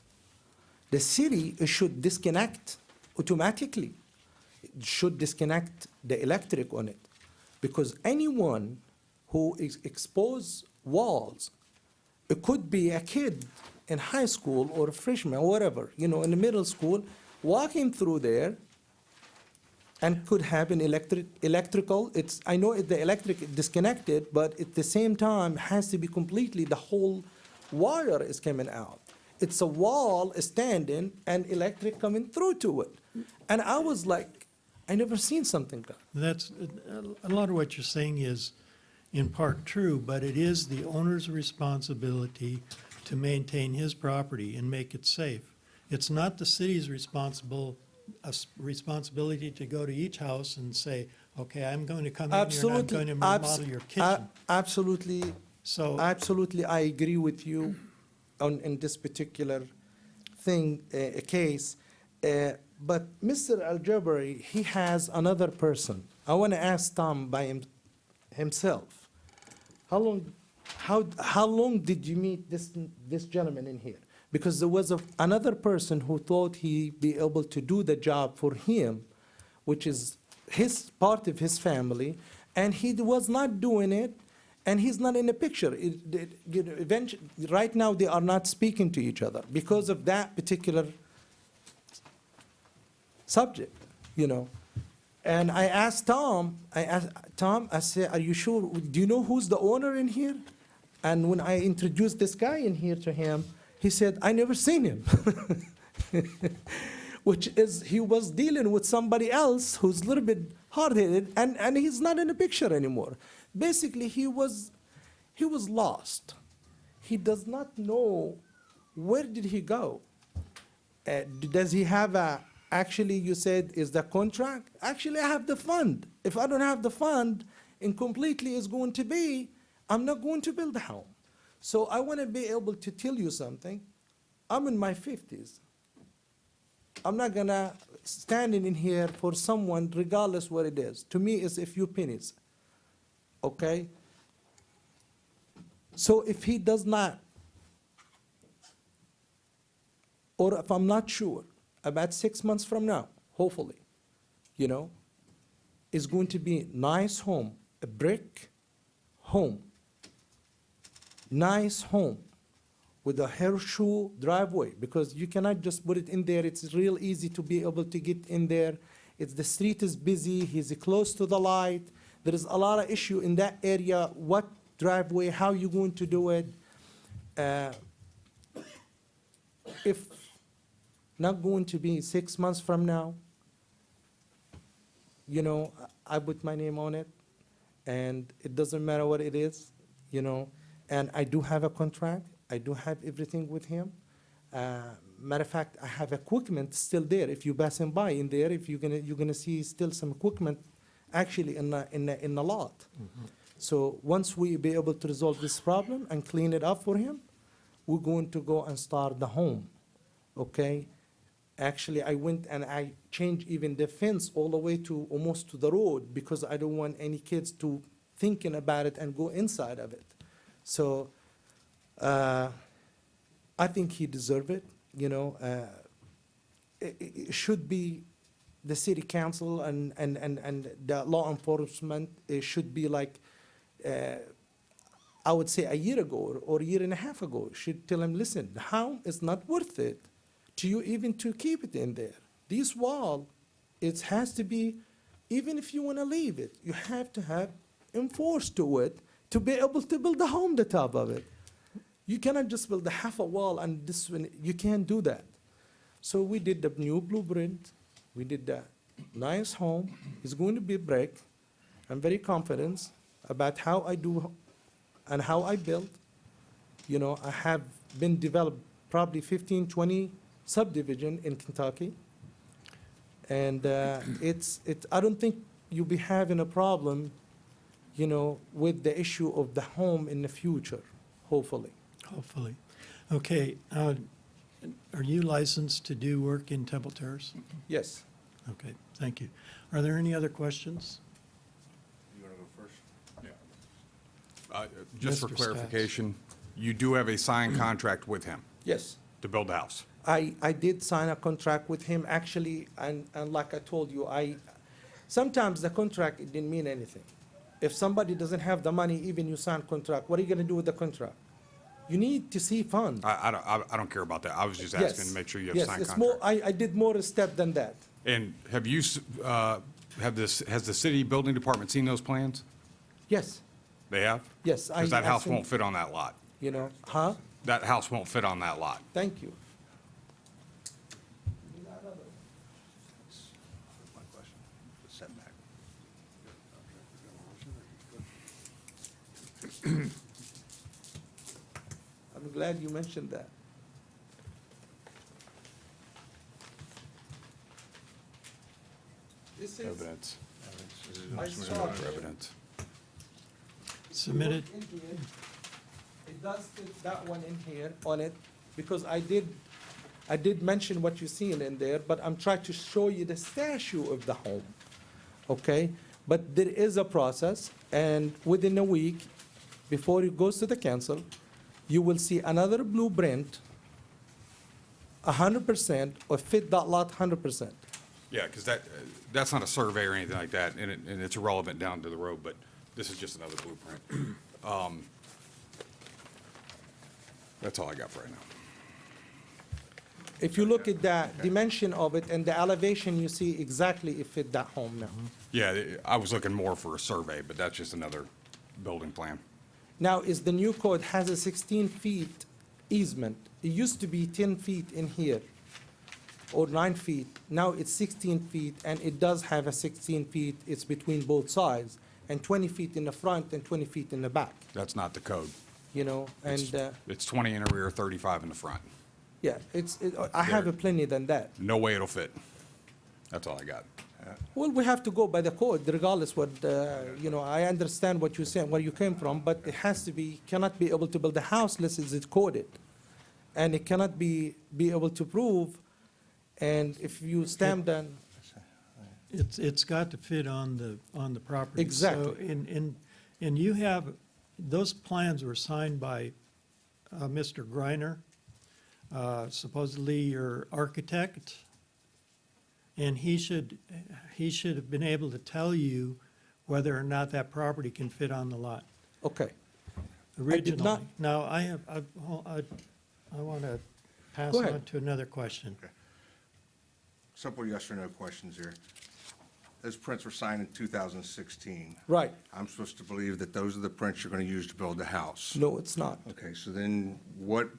The city should disconnect automatically. It should disconnect the electric on it. Because anyone who is exposed walls, it could be a kid in high school or a freshman or whatever, in the middle school, walking through there and could have an electrical, I know the electric disconnected, but at the same time, has to be completely, the whole wire is coming out. It's a wall standing and electric coming through to it. And I was like, I never seen something like that. That's, a lot of what you're saying is in part true, but it is the owner's responsibility to maintain his property and make it safe. It's not the city's responsibility to go to each house and say, okay, I'm going to come in here and I'm Absolutely, going to remodel your kitchen. Absolutely, So, absolutely, I agree with you in this particular thing, case. But Mr. Al-Jabari, he has another person. I want to ask Tom by himself. How long did you meet this gentleman in here? Because there was another person who thought he'd be able to do the job for him, which is part of his family, and he was not doing it, and he's not in the picture. Eventually, right now, they are not speaking to each other because of that particular subject, And I asked Tom, I said, are you sure, do you know who's the owner in here? And when I introduced this guy in here to him, he said, I never seen him. Which is, he was dealing with somebody else who's a little bit hard-headed, and he's not in the picture anymore. Basically, he was lost. He does not know where did he go. Does he have actually, you said, is the contract? Actually, I have the fund. If I don't have the fund, incompletely is going to be, I'm not going to build a home. So I want to be able to tell you something. I'm in my 50s. I'm not gonna standing in here for someone, regardless what it is. To me, it's a few pennies. Okay? So if he does not, or if I'm not sure, about 6 months from now, hopefully, it's going to be nice home, a brick home, nice home with a horseshoe driveway, because you cannot just put it in there. It's real easy to be able to get in there. The street is busy, he's close to the light. There is a lot of issue in that area. What driveway, how you going to do it? If not going to be 6 months from now, I put my name on it, and it doesn't matter what it is, and I do have a contract. I do have everything with him. Matter of fact, I have equipment still there. If you passing by in there, if you're gonna see still some equipment actually in the lot. Mm-hmm. So once we be able to resolve this problem and clean it up for him, we're going to go and start the home, okay? Actually, I went and I changed even the fence all the way to almost to the road, because I don't want any kids to thinking about it and go inside of it. So I think he deserves it, it should be the city council and the law enforcement. It should be like, I would say a year ago or a year and a half ago, should tell him, listen, the home is not worth it to you even to keep it in there. This wall, it has to be, even if you want to leave it, you have to have enforced to it to be able to build a home on the top of it. You cannot just build a half a wall and this one, you can't do that. So we did the new blueprint, we did the nice home. It's going to be brick. I'm very confident about how I do and how I build. I have been developed probably 15, 20 subdivision in Kentucky. And I don't think you'll be having a problem, with the issue of the home in the future, hopefully. hopefully. Okay, are you licensed to do work in Temple Terrace? Yes. Okay, thank you. Are there any other questions? You want to go Just for Mr. Stats. clarification, you do have a signed contract with him Yes. to build the house? I did sign a contract with him, actually, and like I told you, sometimes the contract, it didn't mean anything. If somebody doesn't have the money, even you sign contract, what are you gonna do with the contract? You need to see funds. I don't care about that. I was just Yes. asking to make sure you have Yes, signed it's more, contract. I did more step than that. And have you, has the city building department seen those plans? Yes, They have? yes. Because that I house think, won't fit on that lot. You know, huh? That house won't fit on that lot. Thank you. My question, the setback. I'm glad you mentioned that. This is, Evidence. I saw it. Evidence. Submitted. In here, it does fit that one in here on it, because I did mention what you seen in there, but I'm trying to show you the statue of the home, okay? But there is a process, and within a week, before it goes to the council, you will see another blueprint, 100%, or fit that lot 100%. Yeah, because that's not a survey or anything like that, and it's irrelevant down to the road, but this is just another blueprint. That's all I got for right now. If you look at the dimension of it and the elevation, you see exactly it fit that home now. Yeah, I was looking more for a survey, but that's just another building plan. Now, is the new code has a 16 feet easement. It used to be 10 feet in here, or 9 feet. Now it's 16 feet, and it does have a 16 feet. It's between both sides, and 20 feet in the front and 20 feet in the back, That's not the code. you know? And, It's 20 in the rear, 35 in the front. yeah, I have a plenty than that. No way it'll fit. That's all I got. Well, we have to go by the code regardless what, you know, I understand what you're saying, where you came from, but it has to be, cannot be able to build a house unless it's coded. And it cannot be able to prove, and if you stamp then, It's got to fit on the property. Exactly. So, and you have, those plans were signed by Mr. Greiner, supposedly your architect, and he should have been able to tell you whether or not that property can fit on the lot okay. originally. not- Now, I want to pass Go ahead. on to another question. Simple yes or no questions here. Those prints were signed in 2016. Right. I'm supposed to believe that those are the prints you're going to use to build the house. No, it's not. Okay, so then what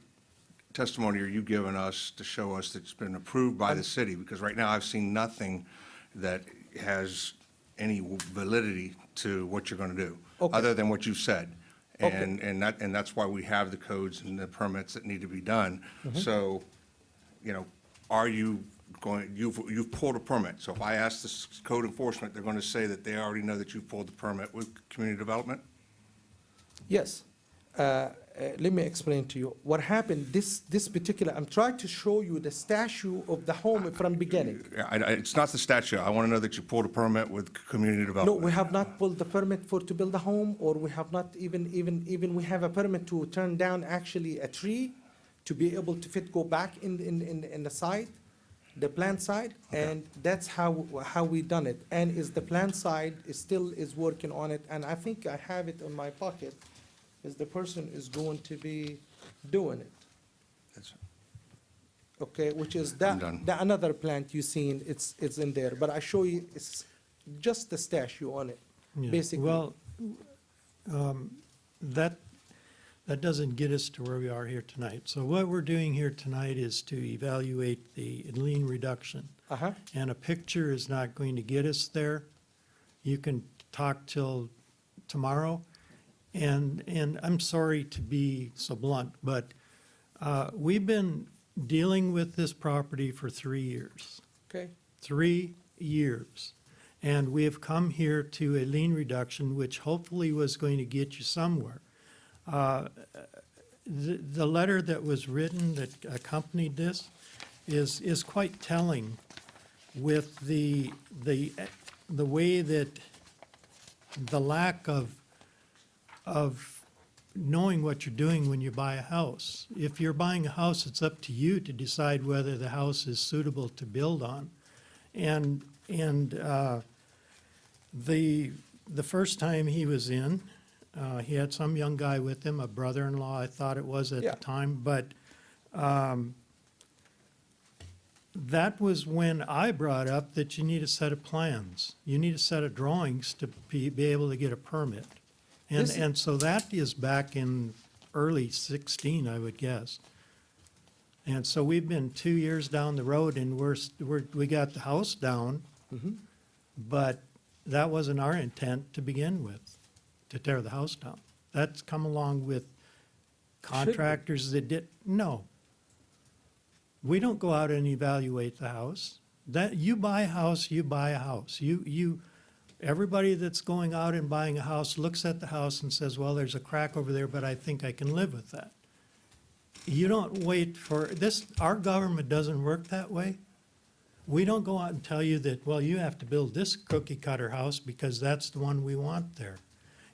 testimony are you giving us to show us that it's been approved by the city? Because right now I've seen nothing that has any validity to what you're going to do, Okay. other than what you've said. Okay. And that's why we have the codes and the permits that need to be done. Mm-hmm. So, you know, are you going, you've pulled a permit. So if I ask this code enforcement, they're going to say that they already know that you've pulled the permit with community development? Yes. Let me explain to you. What happened, this particular, I'm trying to show you the statue of the home from beginning. It's not the statute. I want to know that you pulled a permit with community No, development. we have not pulled the permit to build a home, or we have not even we have a permit to turn down actually a tree to be able to go back in the side, the plant side, and that's how we done it. And is the plant side still working on it, and I think I have it in my pocket, is the person is going to be doing it. That's- Okay, which is I'm done. the another plant you seen, it's in there, but I show you, it's just the statue on it, Yeah, basically. Well, that doesn't get us to where we are here tonight. So what we're doing here tonight is to evaluate the lien reduction. Uh-huh. And a picture is not going to get us there. You can talk till tomorrow. And I'm sorry to be so blunt, but we've been dealing with this property for 3 years. Okay, 3 years. And we have come here to a lien reduction, which hopefully was going to get you somewhere. The letter that was written that accompanied this is quite telling with the way that the lack of knowing what you're doing when you buy a house. If you're buying a house, it's up to you to decide whether the house is suitable to build on. And the first time he was in, he had some young guy with him, a brother-in-law, I thought it was at Yeah. the time, but that was when I brought up that you need a set of plans. You need a set of drawings to be able to get a permit. This- And so that is back in early 16, I would guess. And so we've been 2 years down the road and we got the house down, but that wasn't our intent to begin with, to tear the house down. That's come along with contractors that no. We don't go out and evaluate the house. That, you buy a house, you buy a house. Everybody that's going out and buying a house looks at the house and says, well, there's a crack over there, but I think I can live with that. You don't wait for, our government doesn't work that way. We don't go out and tell you that, well, you have to build this cookie cutter house because that's the one we want there.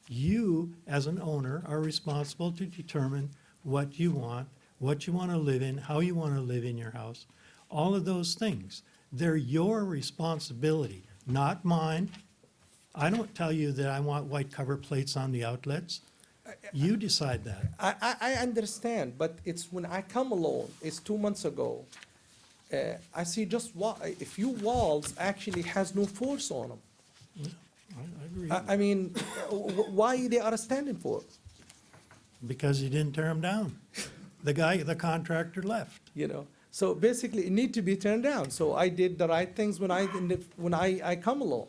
You, as an owner, are responsible to determine what you want to live in, how you want to live in your house, all of those things. They're your responsibility, not mine. I don't tell you that I want white cover plates on the outlets. You decide that. I understand, but it's when I come alone, it's 2 months ago, I see just a few walls actually has no force on them. I agree. I mean, why they are standing for? Because you didn't tear them down. The contractor left. You know, so basically it need to be turned down. So I did the right things when I come along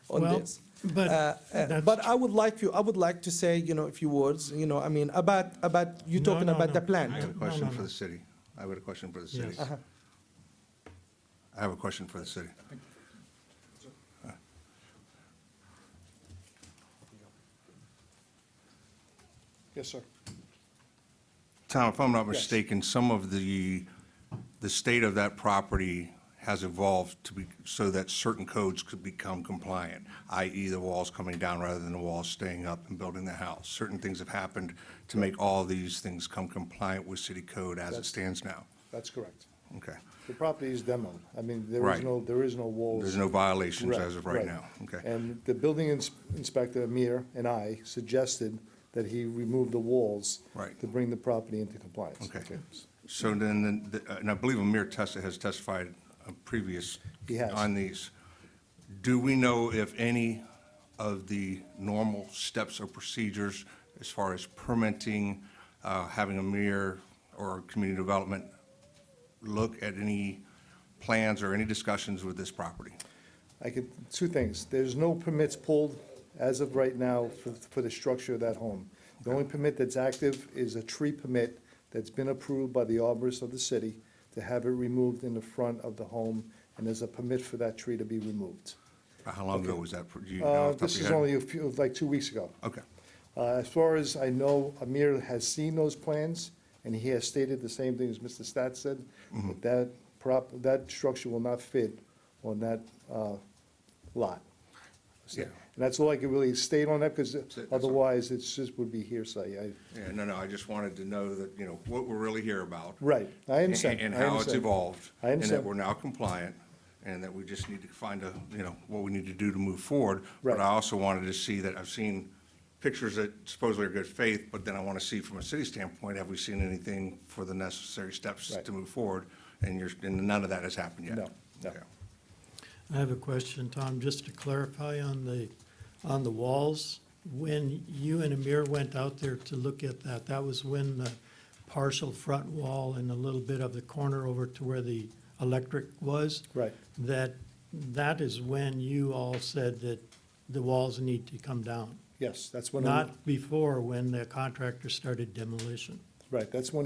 on Well, this. but that's- But I would like to say, a few words, I mean, about you No, talking no, about no. the plan. I have a question no, for no. the city. I have a question for the city. Yes. I have a question for the city. Yes, sir. Tom, if I'm not Yes. mistaken, some of the state of that property has evolved to be, so that certain codes could become compliant, i.e. the walls coming down rather than the walls staying up and building the house. Certain things have happened to make all these things come compliant with city code as it That's- stands now. That's correct. Okay. The property is demoed. I mean, Right. there is no walls. There's no violations Right, as of right now. Okay. And the building inspector, Amir, and I suggested that he remove the walls. Right. To bring the property into compliance. Okay. So then, and I believe Amir has testified previous He has. on these. Do we know if any of the normal steps or procedures as far as permitting, having Amir or community development look at any plans or any discussions with this property? Two things. There's no permits pulled as of right now for the structure of that home. The only permit that's active is a tree permit that's been approved by the arborist of the city to have it removed in the front of the home, and there's a permit for that tree to be removed. How long ago was that? Do you know off the top This of is your only head? like 2 weeks ago. Okay. As far as I know, Amir has seen those plans, and he has stated the same thing as Mr. Stats said, that that structure will not fit on that lot. Yeah. And that's all I can really state on that, because it, that's all. otherwise, it's just would be hearsay. Yeah, no, I just wanted to know that, what we're really here about. Right, I understand. And I how it's understand. evolved. I And that understand. we're now compliant, and that we just need to find what we need to do to move forward. Right. But I also wanted to see that, I've seen pictures that supposedly are good faith, but then I want to see from a city standpoint, have we seen anything for the necessary steps Right. to move forward? And none of that has happened yet. No, no. Okay. I have a question, Tom, just to clarify on the walls. When you and Amir went out there to look at that, that was when the partial front wall and a little bit of the corner over to where the electric was? Right. That is when you all said that the walls need to come down? Yes, that's when. Not before, when the contractor started demolition? Right, that's when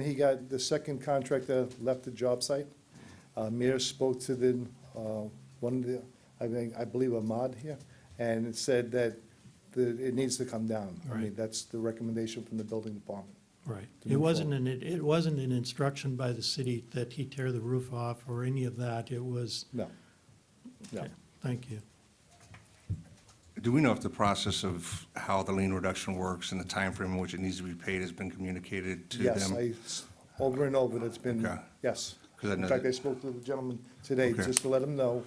the second contractor left the job site. Mayor spoke to one of the, I believe Ahmad here, and it said that it needs to come down. I mean, Right. that's the recommendation from the building department. Right. To It move wasn't an instruction by the city that he tear the roof off or any of that. It was, No, no. okay, thank you. Do we know if the process of how the lien reduction works and the time frame in which it needs to be paid has been communicated to Yes, them? over and over, that's been, Okay. yes. 'Cause I In know fact, that- I spoke to the gentleman today, Okay. just to let him know,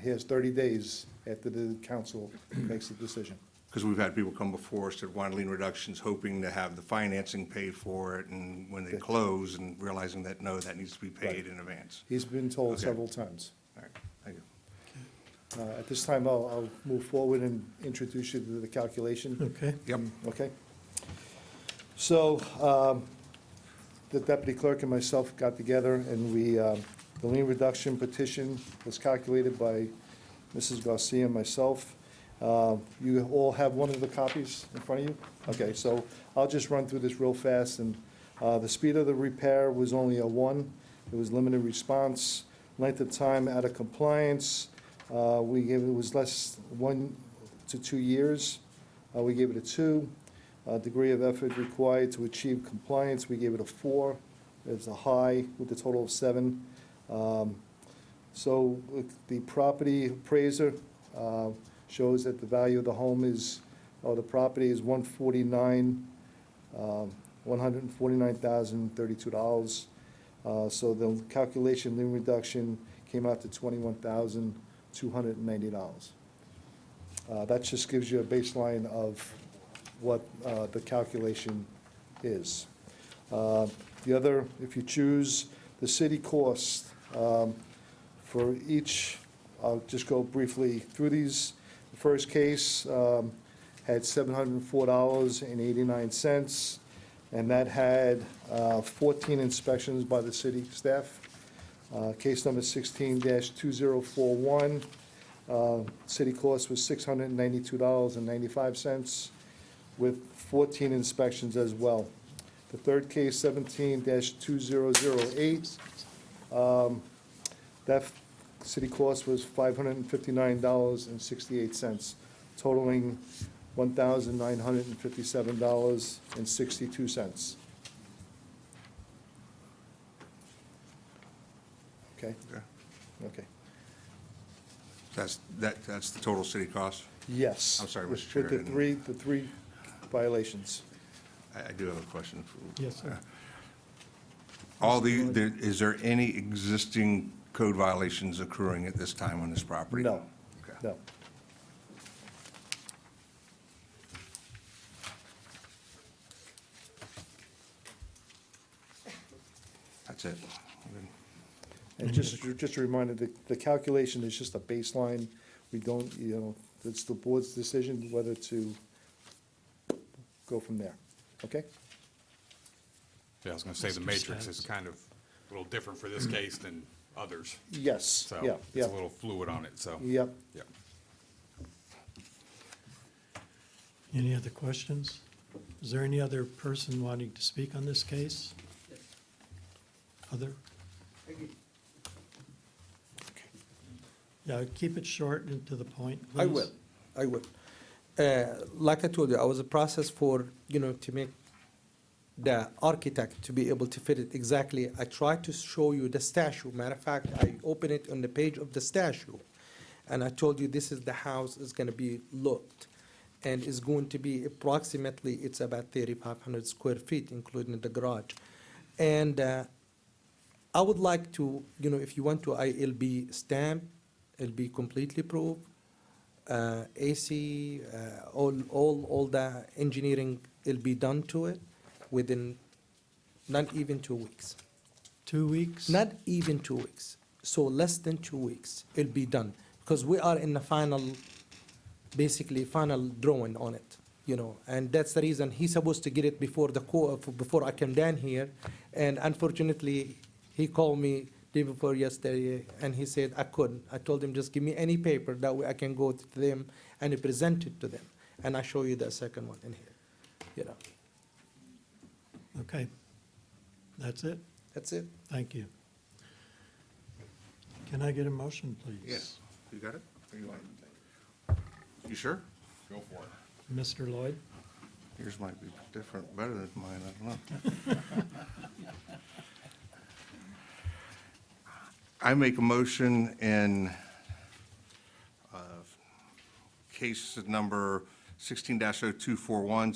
he has 30 days after the council makes the decision. Because we've had people come before us that want lien reductions, hoping to have the financing paid for it, and when they close and realizing that, no, that needs to be paid in advance. He's been told Okay. several times. All right, thank you. At this time, I'll move forward and introduce you to the calculation. Okay. Yep. Okay. So, the deputy clerk and myself got together, and the lien reduction petition was calculated by Mrs. Garcia and myself. You all have one of the copies in front of you? Okay, so I'll just run through this real fast, and the speed of the repair was only a 1. It was limited response. Length of time out of compliance, we gave, it was less 1 to 2 years. We gave it a 2. Degree of effort required to achieve compliance, we gave it a 4. It's a high with a total of 7. So the property appraiser shows that the value of the home is, or the property is $149,032. So the calculation lien reduction came out to $21,290. That just gives you a baseline of what the calculation is. The other, if you choose the city cost for each, I'll just go briefly through these. The first case had $704.89, and that had 14 inspections by the city staff. Case number 16-2041, city cost was $692.95 with 14 inspections as well. The third case, 17-2008, that city cost was $559.68, totaling $1,957.62. Okay? Okay. Okay. That's the total city cost? Yes. I'm sorry, With Mr. Chair, I The didn't- three violations. I do have a question. Yes, sir. Is there any existing code violations occurring at this time on this property? No, Okay. no. That's it. And just a reminder, the calculation is just a baseline. We don't, it's the board's decision whether to go from there. Okay? Yeah, I was gonna say the matrix is kind of a little different for this case than others. Yes, So yeah, it's yeah. a little fluid on it, so. Yep. Yeah. Any other questions? Is there any other person wanting to speak on this case? Other? Yeah, keep it short and to the point, please. I will. Like I told you, I was a process for, to make the architect to be able to fit it exactly. I tried to show you the statue. Matter of fact, I opened it on the page of the statue. And I told you this is the house is gonna be looked. And it's going to be approximately, it's about 3,500 square feet, including the garage. And I would like to, if you want to, it'll be stamped, it'll be completely proof, AC, all the engineering will be done to it within not even 2 weeks. 2 weeks? Not even 2 weeks. So less than 2 weeks, it'll be done. Because we are in the final, basically final drawing on it, and that's the reason he's supposed to get it before before I came down here. And unfortunately, he called me day before yesterday, and he said I couldn't. I told him, just give me any paper, that way I can go to them and present it to them. And I show you the second one in here, Okay. That's it? That's it. Thank you. Can I get a motion, please? Yes. You got it? Or you want it? You sure? Go for it. Mr. Lloyd? Yours might be different, better than mine, I don't know. I make a motion in case number 16-0241,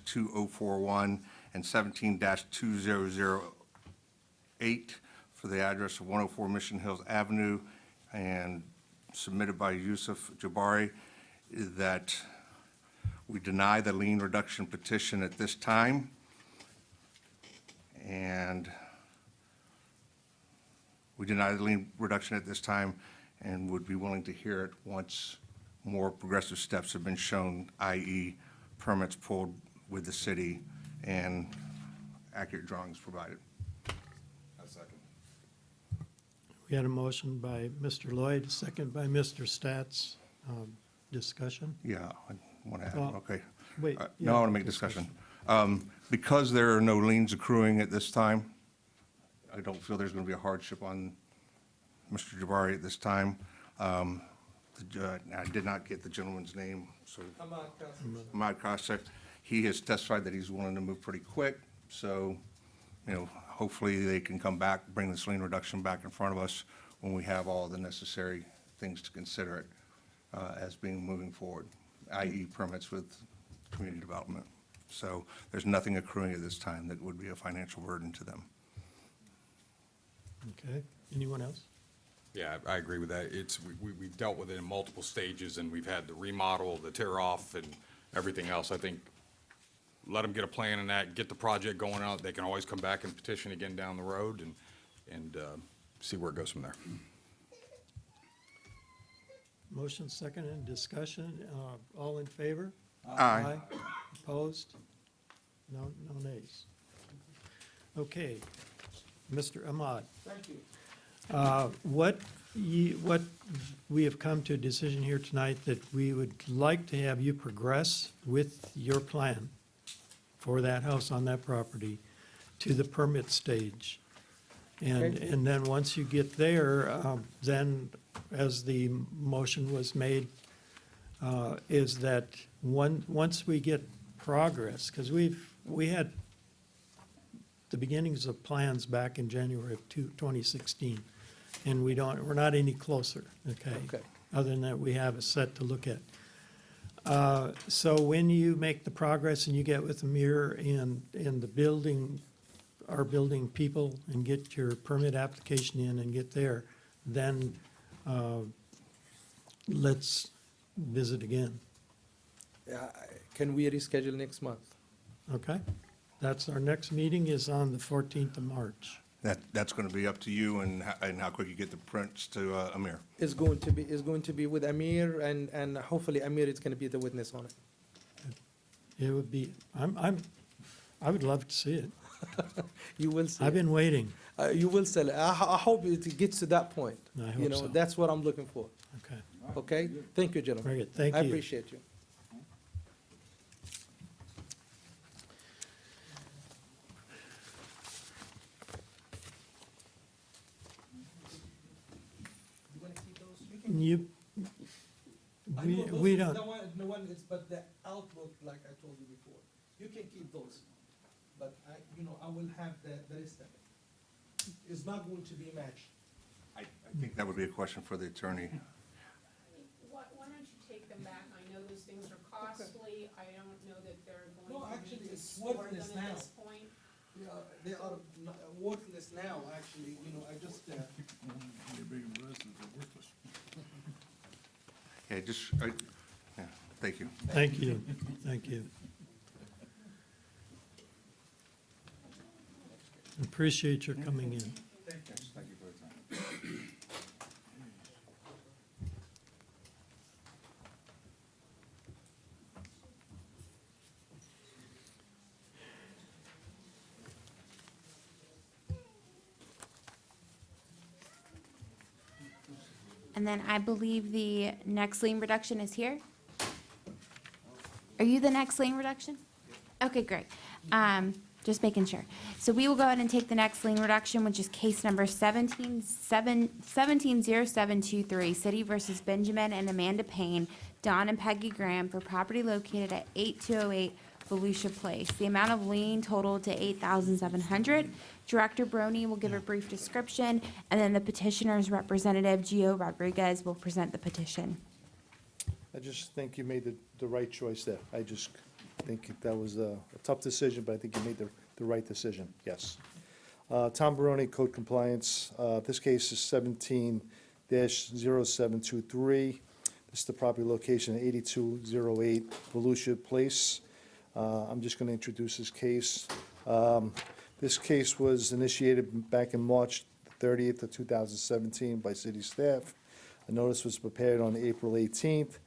16-2041, and 17-2008 for the address of 104 Mission Hills Avenue, and submitted by Yusuf Jabari, that we deny the lien reduction petition at this time. And we deny the lien reduction at this time and would be willing to hear it once more progressive steps have been shown, i.e. permits pulled with the city and accurate drawings provided. A second. We had a motion by Mr. Lloyd, second by Mr. Stats. Discussion? Yeah, I want to add, Well, okay. wait, No, I yeah, want to make discussion. Because there are no liens accruing at this time, I don't feel there's going to be a hardship on Mr. Jabari at this time. I did not get the gentleman's name, so. Ahmad Kasser. He has testified that he's willing to move pretty quick, so, hopefully they can come back, bring this lien reduction back in front of us when we have all the necessary things to consider it as being moving forward, i.e. permits with community development. So there's nothing accruing at this time that would be a financial burden to them. Okay, anyone else? Yeah, I agree with that. We've dealt with it in multiple stages, and we've had the remodel, the tear off, and everything else. I think, let them get a plan in that, get the project going out. They can always come back and petition again down the road and see where it goes from there. Motion second and discussion. All in favor? Aye. Opposed? No nays. Okay, Mr. Ahmad. Thank you. What we have come to a decision here tonight that we would like to have you progress with your plan for that house on that property to the permit stage. And then once you get there, then as the motion was made, is that once we get progress, because we had the beginnings of plans back in January of 2016, and we're not any closer, okay? Other than that, we have a set to look at. So when you make the progress and you get with Amir and the building, our building people, and get your permit application in and get there, then let's visit again, Can we reschedule next month? okay? That's, our next meeting is on the 14th of March. That's going to be up to you and how quick you get the prints to Amir. It's going to be with Amir, and hopefully Amir is going to be the witness on it. It would be, I would love to see it. You will see. I've been waiting. You will sell it. I hope it gets to that point. I hope so. That's what I'm looking for. Okay, Okay? Thank you, gentlemen. very good, thank you. I appreciate you. You, we don't, The one is, but the outlook, like I told you before, you can keep those. But I will have the rest of it. It's not going to be matched. I think that would be a question for the attorney. Why don't you take them back? I know those things are costly. I don't know that they're No, going to actually, need to it's store them worthless at now. this point. They are worthless now, actually, I just, Yeah, yeah, thank you. thank you, thank you. Appreciate your coming in. Thank you for your time. And then I believe the next lien reduction is here. Are you the next lien reduction? Okay, great. Just making sure. So we will go ahead and take the next lien reduction, which is case number 170723, City versus Benjamin and Amanda Payne, Don and Peggy Graham, for property located at 8208 Volusia Place. The amount of lien totaled to $8,700. Director Brony will give a brief description, and then the petitioner's representative, Gio Rodriguez, will present the petition. I just think you made the right choice there. I just think that was a tough decision, but I think you made the right decision, yes. Tom Baroni, Code Compliance. This case is 17-0723. This is the property location at 8208 Volusia Place. I'm just going to introduce this case. This case was initiated back in March 30th of 2017 by city staff. A notice was prepared on April 18th.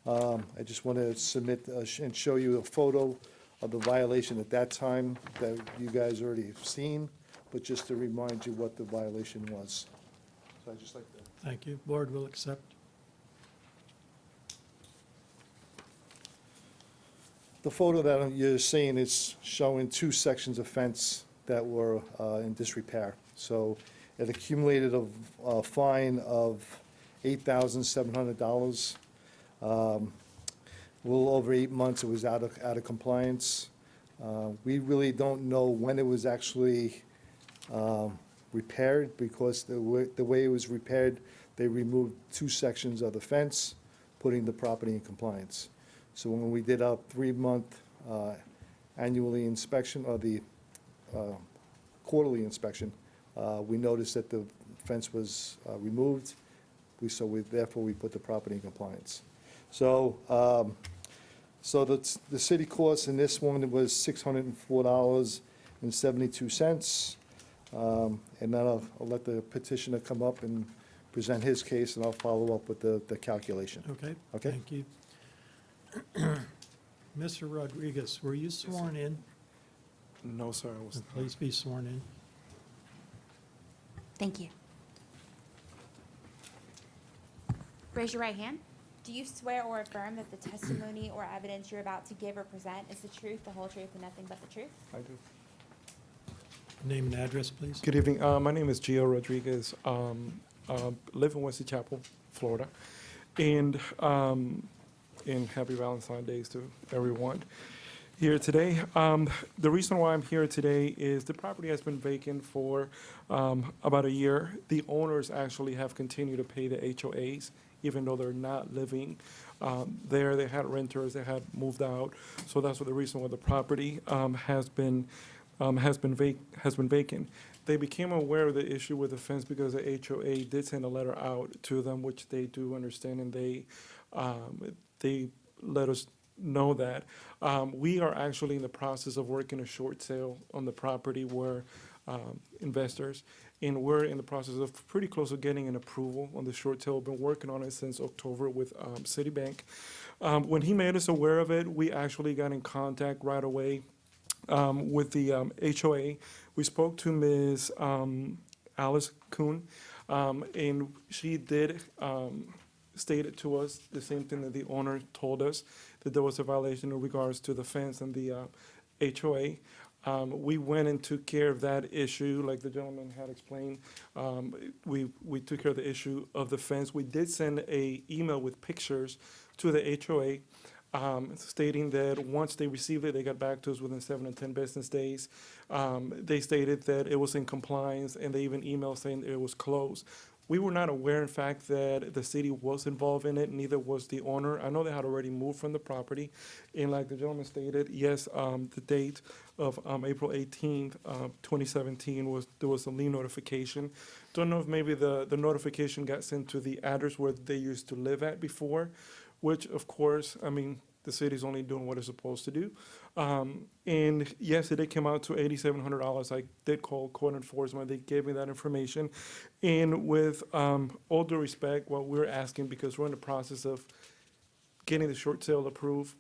I just want to submit and show you a photo of the violation at that time that you guys already have seen, but just to remind you what the violation was. So I'd just like to. Thank you. Board will accept. The photo that you're seeing is showing two sections of fence that were in disrepair. So it accumulated a fine of $8,700. A little over 8 months, it was out of compliance. We really don't know when it was actually repaired, because the way it was repaired, they removed two sections of the fence, putting the property in compliance. So when we did our 3-month annually inspection, or the quarterly inspection, we noticed that the fence was removed. Therefore, we put the property in compliance. So, the city cost in this one was $604.72. And then I'll let the petitioner come up and present his case, and I'll follow up with the calculation. Okay? Okay. Thank you. Mr. Rodriguez, were you sworn in? No, sir, I was. Please be sworn in. Thank you. Raise your right hand. Do you swear or affirm that the testimony or evidence you're about to give or present is the truth, the whole truth, and nothing but the truth? I do. Name and address, please. Good evening. My name is Gio Rodriguez. Live in Wesley Chapel, Florida. And happy Valentine's Day to everyone here today. The reason why I'm here today is the property has been vacant for about a year. The owners actually have continued to pay the HOAs, even though they're not living there. They had renters, they had moved out. So that's the reason why the property has been vacant. They became aware of the issue with the fence because the HOA did send a letter out to them, which they do understand, and they let us know that. We are actually in the process of working a short sale on the property where investors, and we're in the process of pretty close to getting an approval on the short sale. We've been working on it since October with Citibank. When he made us aware of it, we actually got in contact right away with the HOA. We spoke to Ms. Alice Kuhn, and she did stated to us the same thing that the owner told us, that there was a violation in regards to the fence and the HOA. We went and took care of that issue, like the gentleman had explained. We took care of the issue of the fence. We did send an email with pictures to the HOA, stating that once they received it, they got back to us within 7 to 10 business days. They stated that it was in compliance, and they even emailed saying it was closed. We were not aware, in fact, that the city was involved in it, neither was the owner. I know they had already moved from the property, and like the gentleman stated, yes, the date of April 18th, 2017, there was a lien notification. Don't know if maybe the notification got sent to the address where they used to live at before, which, of course, I mean, the city's only doing what it's supposed to do. And yes, it did come out to $8,700. I did call code enforcement. They gave me that information. And with all due respect, what we're asking, because we're in the process of getting the short sale approved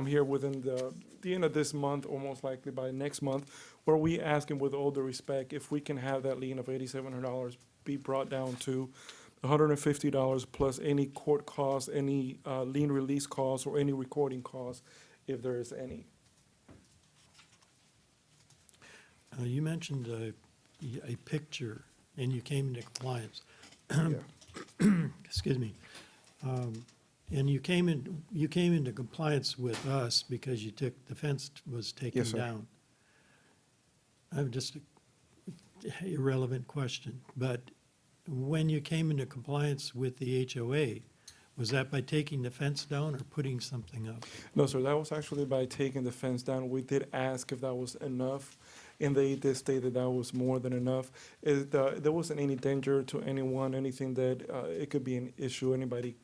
here within the end of this month, or most likely by next month, where we asking with all due respect if we can have that lien of $8,700 be brought down to $150 plus any court costs, any lien release costs, or any recording costs, if there is any. You mentioned a picture, and you came into compliance. Excuse me. And you came into compliance with us because the fence was taken Yes, sir. down. I have just an irrelevant question, but when you came into compliance with the HOA, Was that by taking the fence down or putting something up? No, sir, that was actually by taking the fence down. We did ask if that was enough, and they did state that that was more than enough. There wasn't any danger to anyone, anything that it could be an issue, anybody.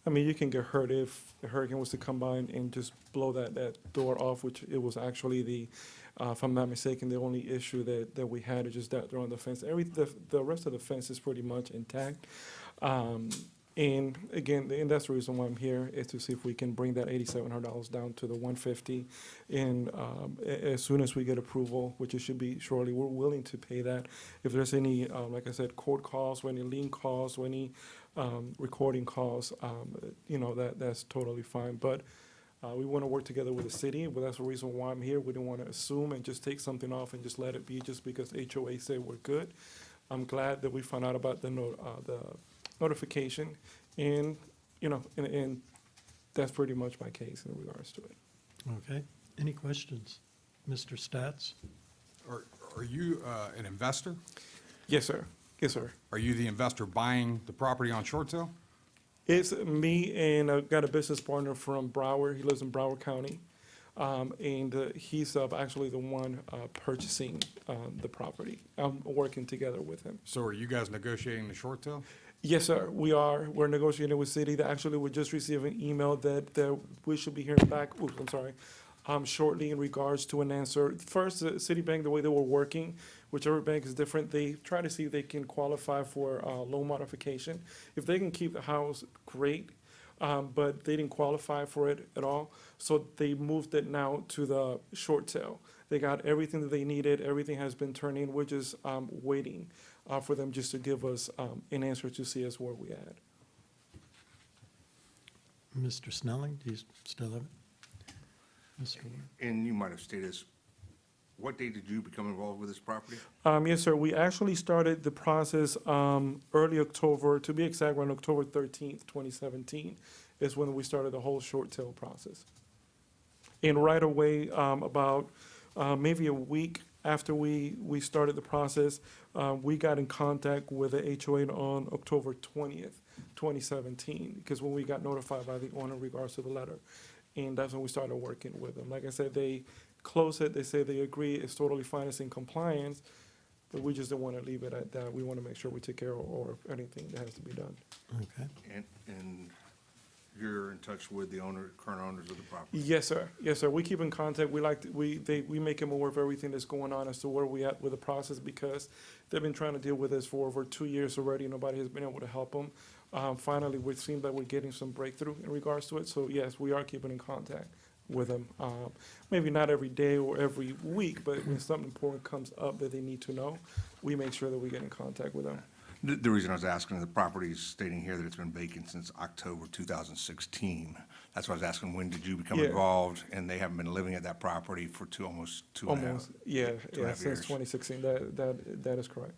I mean, you can get hurt if the hurricane was to come by and just blow that door off, which it was actually if I'm not mistaken, the only issue that we had is just that door on the fence. The rest of the fence is pretty much intact. And again, and that's the reason why I'm here, is to see if we can bring that $8,700 down to the $150. And as soon as we get approval, which it should be shortly, we're willing to pay that. If there's any, like I said, court costs, or any lien costs, or any recording costs, that's totally fine. But we want to work together with the city, but that's the reason why I'm here. We didn't want to assume and just take something off and just let it be just because HOA said we're good. I'm glad that we found out about the notification, and, and that's pretty much my case in regards to it. Okay. Any questions? Mr. Stats? Are you an investor? Yes, sir. Yes, sir. Are you the investor buying the property on short sale? It's me, and I've got a business partner from Broward. He lives in Broward County. And he's actually the one purchasing the property. I'm working together with him. So are you guys negotiating the short sale? Yes, sir, we are. We're negotiating with city. Actually, we just received an email that we should be hearing back, shortly in regards to an answer. First, Citibank, the way they were working, whichever bank is different, they try to see if they can qualify for loan modification. If they can keep the house, great, but they didn't qualify for it at all. So they moved it now to the short sale. They got everything that they needed. Everything has been turned in. We're just waiting for them just to give us an answer to see us where we at. Mr. Snelling, do you still have it? Mr. Ward? And you might have stated this, what date did you become involved with this property? Yes, sir. We actually started the process early October, to be exact, on October 13th, 2017, is when we started the whole short sale process. And right away, about maybe a week after we started the process, we got in contact with the HOA on October 20th, 2017, because when we got notified by the owner in regards to the letter. And that's when we started working with them. Like I said, they close it, they say they agree, it's totally fine, it's in compliance, but we just don't want to leave it at that. We want to make sure we take care of anything that has to be done. Okay. And you're in touch with the current owners of the property? Yes, sir. Yes, sir. We keep in contact. We make them aware of everything that's going on as to where we at with the process, because they've been trying to deal with this for over 2 years already. Nobody has been able to help them. Finally, it seems like we're getting some breakthrough in regards to it. So yes, we are keeping in contact with them. Maybe not every day or every week, but when something important comes up that they need to know, we make sure that we get in contact with them. The reason I was asking, the property is stating here that it's been vacant since October 2016. That's why I was asking, when did you become Yeah. involved? And they haven't been living at that property for almost two and a half Almost, yeah, years. since 2016. That is correct.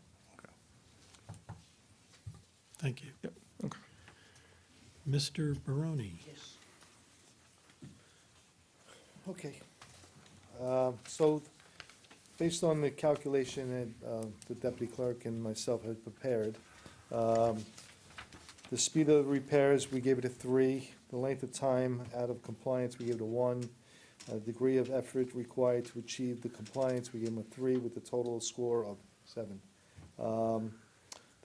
Thank you. Yep. Okay. Mr. Barone? Okay. So, based on the calculation that the deputy clerk and myself had prepared, the speed of the repairs, we gave it a 3. The length of time out of compliance, we gave it a 1. Degree of effort required to achieve the compliance, we gave them a 3 with a total score of 7. The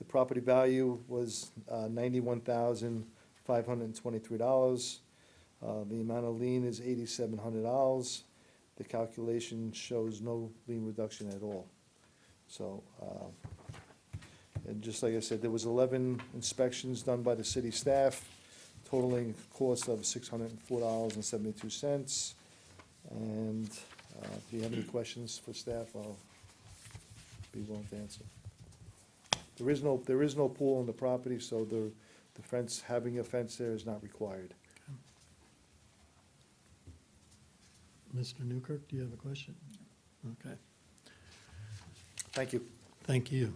property value was $91,523. The amount of lien is $8,700. The calculation shows no lien reduction at all. So, and just like I said, there was 11 inspections done by the city staff, totaling cost of $604.72. And if you have any questions for staff, I'll be willing to answer. There is no pool on the property, so the fence, having a fence there is not required. Mr. Newkirk, do you have a question? Okay. Thank you. Thank you.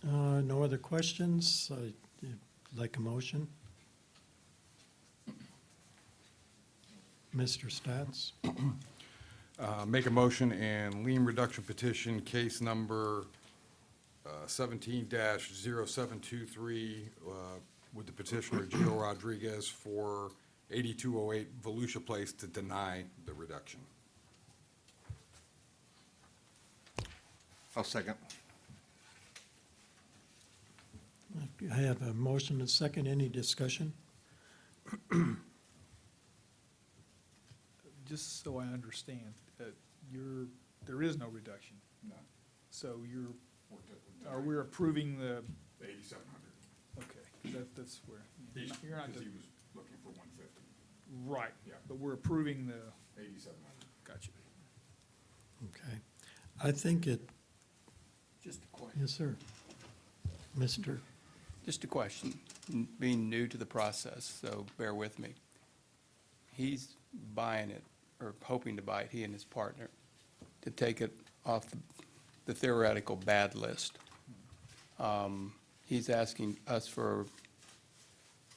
No other questions? I'd like a motion. Mr. Stats? Make a motion and lien reduction petition, case number 17-0723, with the petitioner Gio Rodriguez for 8208 Volusia Place to deny the reduction. I'll second. I have a motion and a second. Any discussion? Just so I understand, there is no reduction. No. So we're approving the, 8,700. okay, that's where, you're not, Because he was looking for 150. right, Yeah. but we're approving the, 8,700. gotcha. Okay. I think it, Just a question. yes, sir. Mr. Just a question, being new to the process, so bear with me. He's buying it, or hoping to buy it, he and his partner, to take it off the theoretical bad list. He's asking us to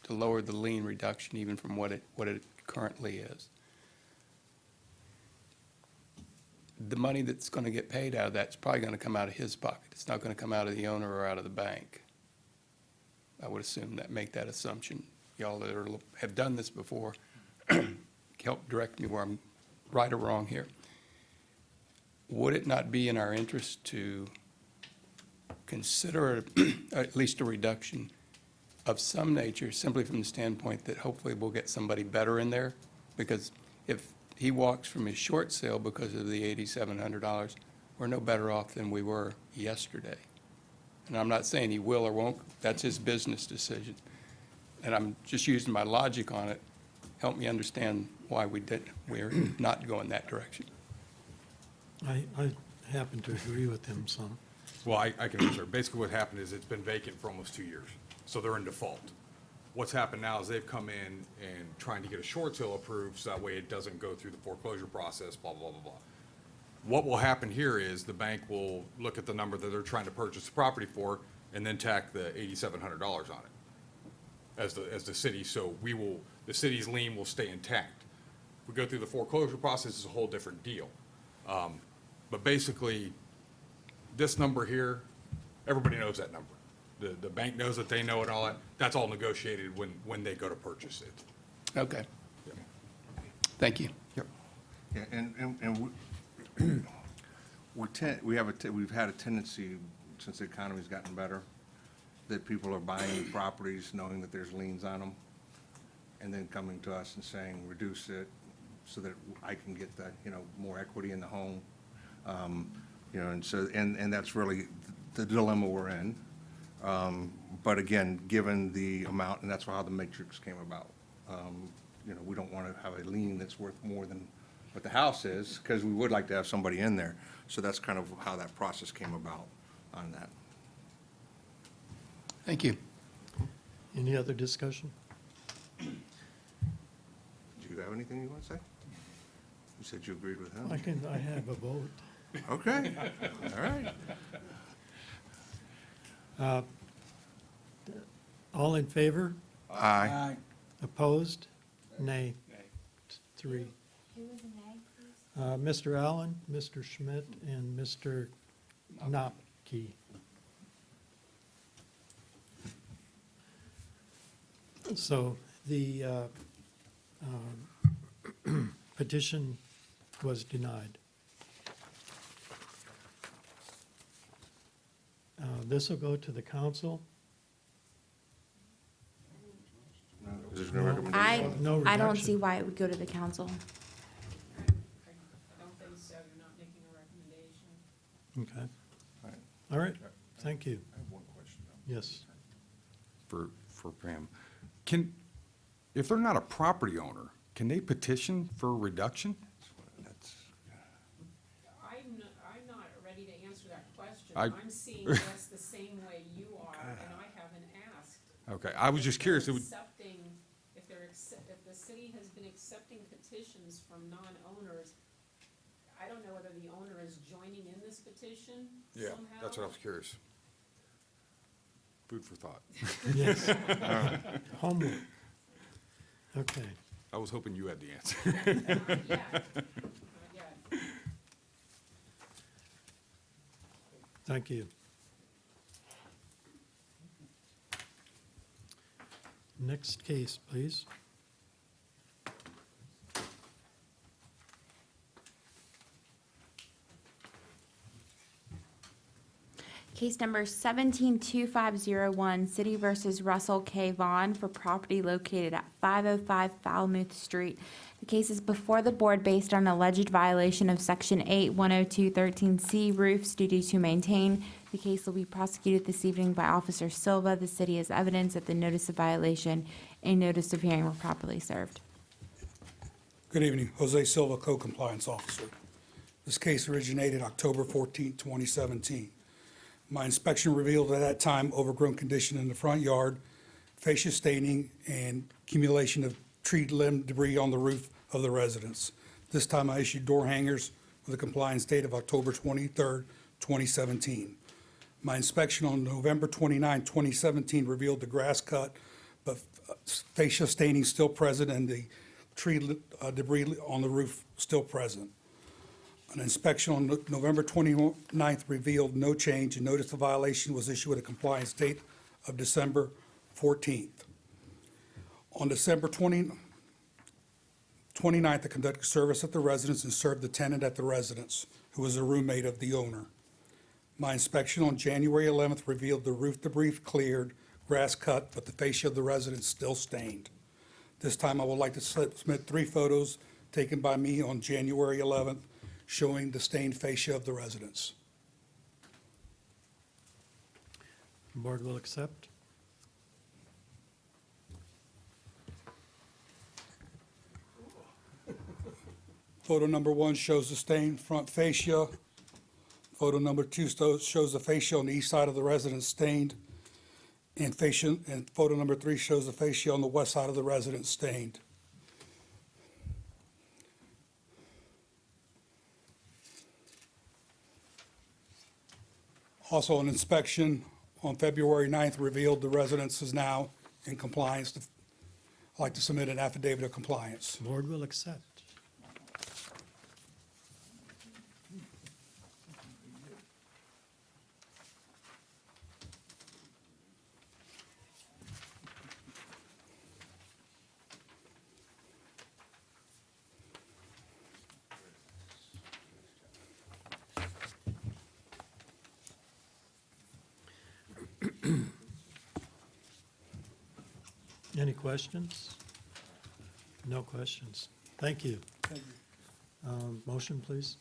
lower the lien reduction even from what it currently is. The money that's gonna get paid out of that's probably gonna come out of his pocket. It's not gonna come out of the owner or out of the bank. I would assume that, make that assumption. Y'all that have done this before, help direct me where I'm right or wrong here. Would it not be in our interest to consider at least a reduction of some nature, simply from the standpoint that hopefully we'll get somebody better in there? Because if he walks from his short sale because of the $8,700, we're no better off than we were yesterday. And I'm not saying he will or won't, that's his business decision. And I'm just using my logic on it. Help me understand why we're not going that direction. I happen to agree with him some. Well, I can answer. Basically, what happened is it's been vacant for almost 2 years, so they're in default. What's happened now is they've come in and trying to get a short sale approved, so that way it doesn't go through the foreclosure process, blah, blah, blah, blah. What will happen here is the bank will look at the number that they're trying to purchase the property for and then tack the $8,700 on it as the city, so the city's lien will stay intact. If we go through the foreclosure process, it's a whole different deal. But basically, this number here, everybody knows that number. The bank knows that they know it, all that. That's all negotiated when they go to purchase it. Okay. Thank you. Yep. Yeah, and we've had a tendency, since the economy's gotten better, that people are buying properties knowing that there's liens on them, and then coming to us and saying, reduce it so that I can get the, more equity in the home. And so, and that's really the dilemma we're in. But again, given the amount, and that's how the matrix came about. We don't want to have a lien that's worth more than what the house is, because we would like to have somebody in there. So that's kind of how that process came about on that. Thank you. Any other discussion? Do you have anything you want to say? You said you agreed with him. I have a vote. Okay, all right. All in favor? Aye. Opposed? Nay. 3. Who was a nay, please? Mr. Allen, Mr. Schmidt, and Mr. Knopke. So the petition was denied. This will go to the council. Is there no recommendation? No I don't reduction. see why it would go to the council. I don't think so, you're not making a recommendation. Okay. All right. All right, thank you. I have one question, though. Yes. For Pam. If they're not a property owner, can they petition for a reduction? I'm not ready to answer that question. I- I'm seeing this the same way you are, and I haven't asked. Okay, I was just curious. If the city has been accepting petitions from non-owners, I don't know whether the owner is joining in this petition Yeah, somehow. that's what I was curious. Food for thought. Yes. Homework. Okay. I was hoping you had the answer. Not yet. Not yet. Thank you. Next case, please. Case number 172501, City versus Russell K. Vaughn for property located at 505 Falmouth Street. The case is before the board based on alleged violation of Section 8-102-13C roofs duty to maintain. The case will be prosecuted this evening by Officer Silva. The city has evidence that the notice of violation and notice of hearing were properly served. Good evening, Jose Silva, Code Compliance Officer. This case originated October 14, 2017. My inspection revealed at that time overgrown condition in the front yard, fascia staining, and accumulation of tree limb debris on the roof of the residence. This time I issued door hangers with a compliance date of October 23, 2017. My inspection on November 29, 2017 revealed the grass cut, but fascia staining still present and the tree debris on the roof still present. An inspection on November 29th revealed no change, and notice of violation was issued with a compliance date of December 14th. On December 29th, I conducted service at the residence and served the tenant at the residence, who was a roommate of the owner. My inspection on January 11th revealed the roof debris cleared, grass cut, but the fascia of the residence still stained. This time I would like to submit 3 photos taken by me on January 11th showing the stained fascia of the residence. Board will accept. Photo number 1 shows the stained front fascia. Photo number 2 shows the fascia on the east side of the residence stained. And photo number 3 shows the fascia on the west side of the residence stained. Also, an inspection on February 9th revealed the residence is now in compliance. I'd like to submit an affidavit of compliance. Board will accept. Any questions? No questions. Thank you. Motion, please.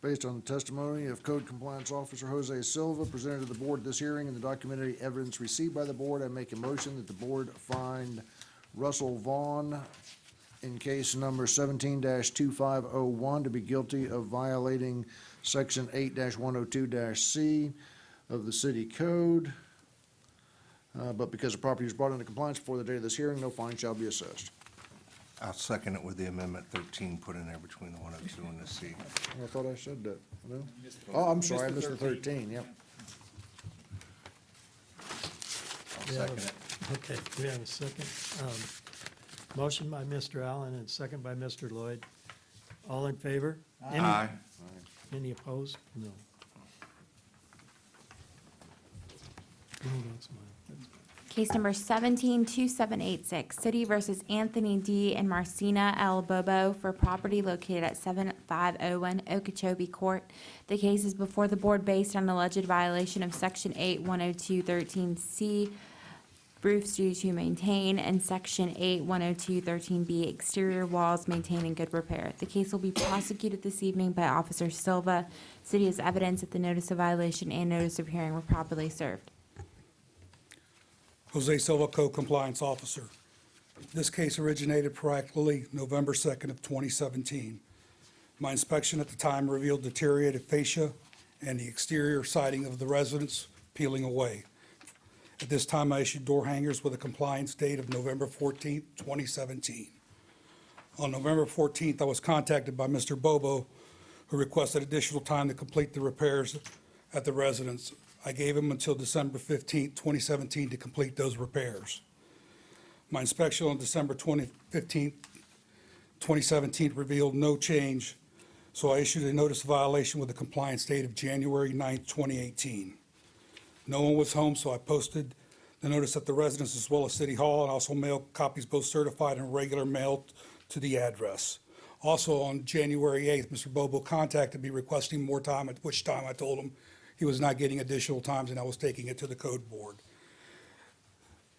Based on the testimony of Code Compliance Officer Jose Silva presented to the board at this hearing and the documentary evidence received by the board, I make a motion that the board find Russell Vaughn in case number 17-2501 to be guilty of violating Section 8-102-C of the city code. But because the property was brought into compliance before the date of this hearing, no fine shall be assessed. I'll second it with the amendment 13 put in there between the 102 and the C. I thought I said that. No? Oh, I'm sorry, I missed the 13, yep. I'll We have second it. Okay, we have a second. Motion by Mr. Allen and second by Mr. Lloyd. All in favor? Aye. Any opposed? No. No, that's mine. Case number 172786, City versus Anthony D. and Marcina L. Bobo for property located at 7501 Okeechobee Court. The case is before the board based on alleged violation of Section 8-102-13C, roofs due to maintain, and Section 8-102-13B, exterior walls maintained in good repair. The case will be prosecuted this evening by Officer Silva. City has evidence that the notice of violation and notice of hearing were properly served. Jose Silva, Code Compliance Officer. This case originated practically November 2nd of 2017. My inspection at the time revealed deteriorated fascia and the exterior siding of the residence peeling away. At this time, I issued door hangers with a compliance date of November 14th, 2017. On November 14th, I was contacted by Mr. Bobo, who requested additional time to complete the repairs at the residence. I gave him until December 15th, 2017 to complete those repairs. My inspection on December 15th, 2017 revealed no change, so I issued a notice of violation with a compliance date of January 9th, 2018. No one was home, so I posted the notice at the residence as well as City Hall, and also mail copies both certified and regular mailed to the address. Also, on January 8th, Mr. Bobo contacted me requesting more time, at which time I told him he was not getting additional times and I was taking it to the code board.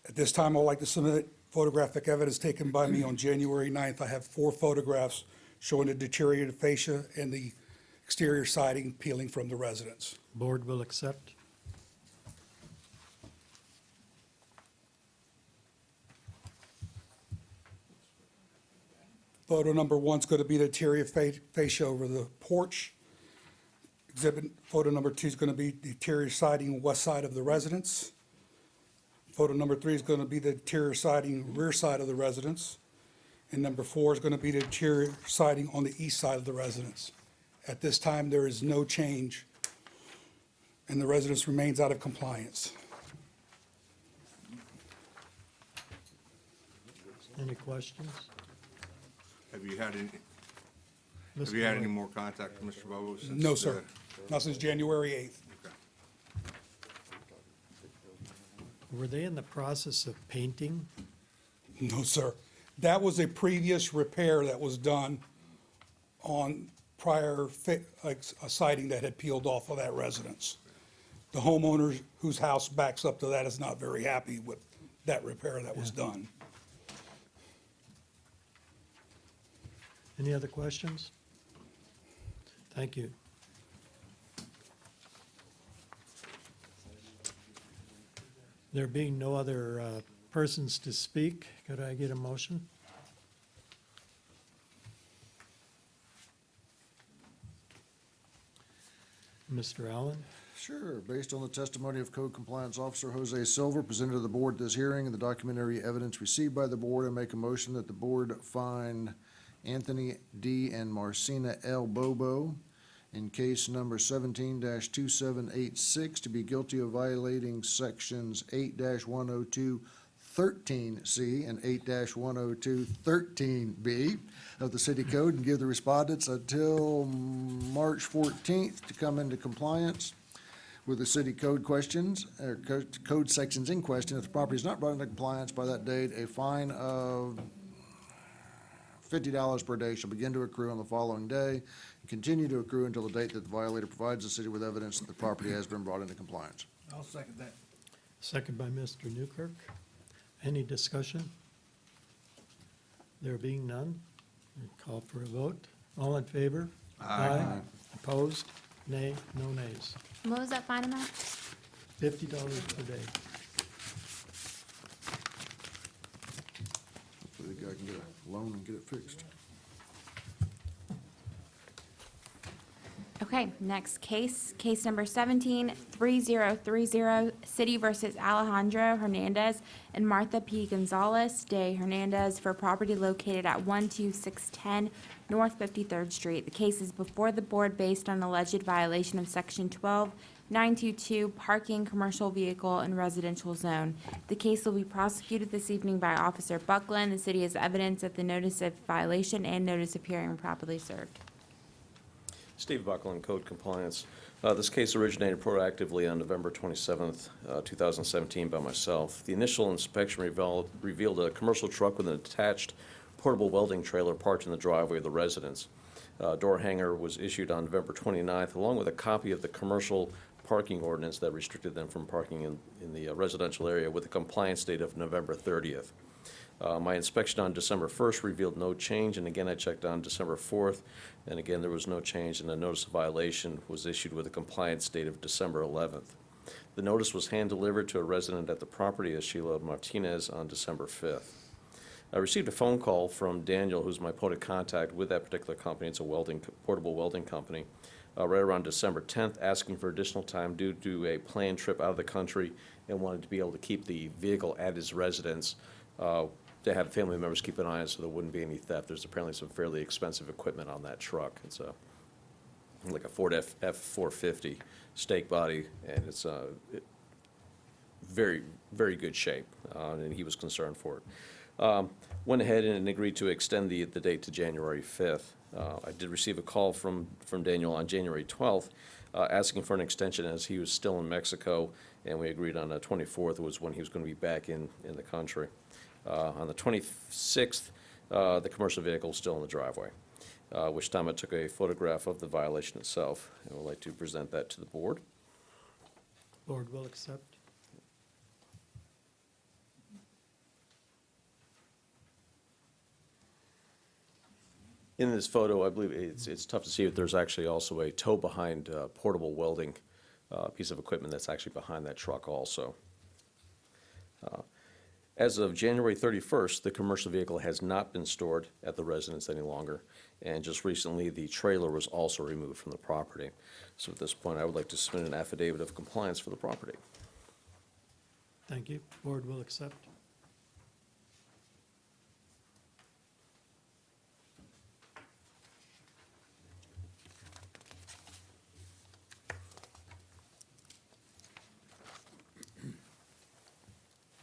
At this time, I'd like to submit photographic evidence taken by me on January 9th. I have 4 photographs showing the deteriorated fascia and the exterior siding peeling from the residence. Board will accept. Photo number 1's going to be the interior fascia over the porch. Photo number 2 is going to be the interior siding west side of the residence. Photo number 3 is going to be the interior siding rear side of the residence. And number 4 is going to be the interior siding on the east side of the residence. At this time, there is no change, and the residence remains out of compliance. Any questions? Have you had any, Mr. have you had any White? more contact with Mr. Bobo since? No, sir. Not since January 8th. Okay. Were they in the process of painting? No, sir. That was a previous repair that was done on prior, like a siding that had peeled off of that residence. The homeowner whose house backs up to that is not very happy with that repair that was done. Any other questions? Thank you. There being no other persons to speak, could I get a motion? Mr. Allen? Sure. Based on the testimony of Code Compliance Officer Jose Silver presented to the board at this hearing and the documentary evidence received by the board, I make a motion that the board find Anthony D. and Marcina L. Bobo in case number 17-2786 to be guilty of violating sections 8-102 13C and 8-102 13B of the city code and give the respondents until March 14th to come into compliance with the city code questions, or code sections in question. If the property is not brought into compliance by that date, a fine of $50 per day shall begin to accrue on the following day and continue to accrue until the date that the violator provides the city with evidence that the property has been brought into compliance. I'll second that. Second by Mr. Newkirk. Any discussion? There being none, we call for a vote. All in favor? Aye. Opposed? Nay? No nays. What was that fine amount? $50 per day. Hopefully the guy can get a loan and get it fixed. Okay, next case, case number 17-3030, City versus Alejandro Hernandez and Martha P. Gonzalez de Hernandez for property located at 12610 North 53rd Street. The case is before the board based on alleged violation of Section 12922, parking, commercial vehicle, and residential zone. The case will be prosecuted this evening by Officer Buckland. The city has evidence that the notice of violation and notice of hearing were properly served. Steve Buckland, Code Compliance. This case originated proactively on November 27th, 2017 by myself. The initial inspection revealed a commercial truck with an attached portable welding trailer parked in the driveway of the residence. Door hanger was issued on November 29th, along with a copy of the commercial parking ordinance that restricted them from parking in the residential area with a compliance date of November 30th. My inspection on December 1st revealed no change, and again I checked on December 4th, and again there was no change, and a notice of violation was issued with a compliance date of December 11th. The notice was hand-delivered to a resident at the property as Sheila Martinez on December 5th. I received a phone call from Daniel, who's my point of contact with that particular company. It's a portable welding company, right around December 10th, asking for additional time due to a planned trip out of the country and wanted to be able to keep the vehicle at his residence to have family members keep an eye on it so there wouldn't be any theft. There's apparently some fairly expensive equipment on that truck. It's like a Ford F-450 stake body, and it's very, very good shape, and he was concerned for it. Went ahead and agreed to extend the date to January 5th. I did receive a call from Daniel on January 12th asking for an extension as he was still in Mexico, and we agreed on the 24th was when he was going to be back in the country. On the 26th, the commercial vehicle is still in the driveway, which time I took a photograph of the violation itself, and would like to present that to the board. Board will accept. In this photo, I believe it's tough to see, but there's actually also a tow-behind portable welding piece of equipment that's actually behind that truck also. As of January 31st, the commercial vehicle has not been stored at the residence any longer, and just recently, the trailer was also removed from the property. So at this point, I would like to submit an affidavit of compliance for the property. Thank you. Board will accept.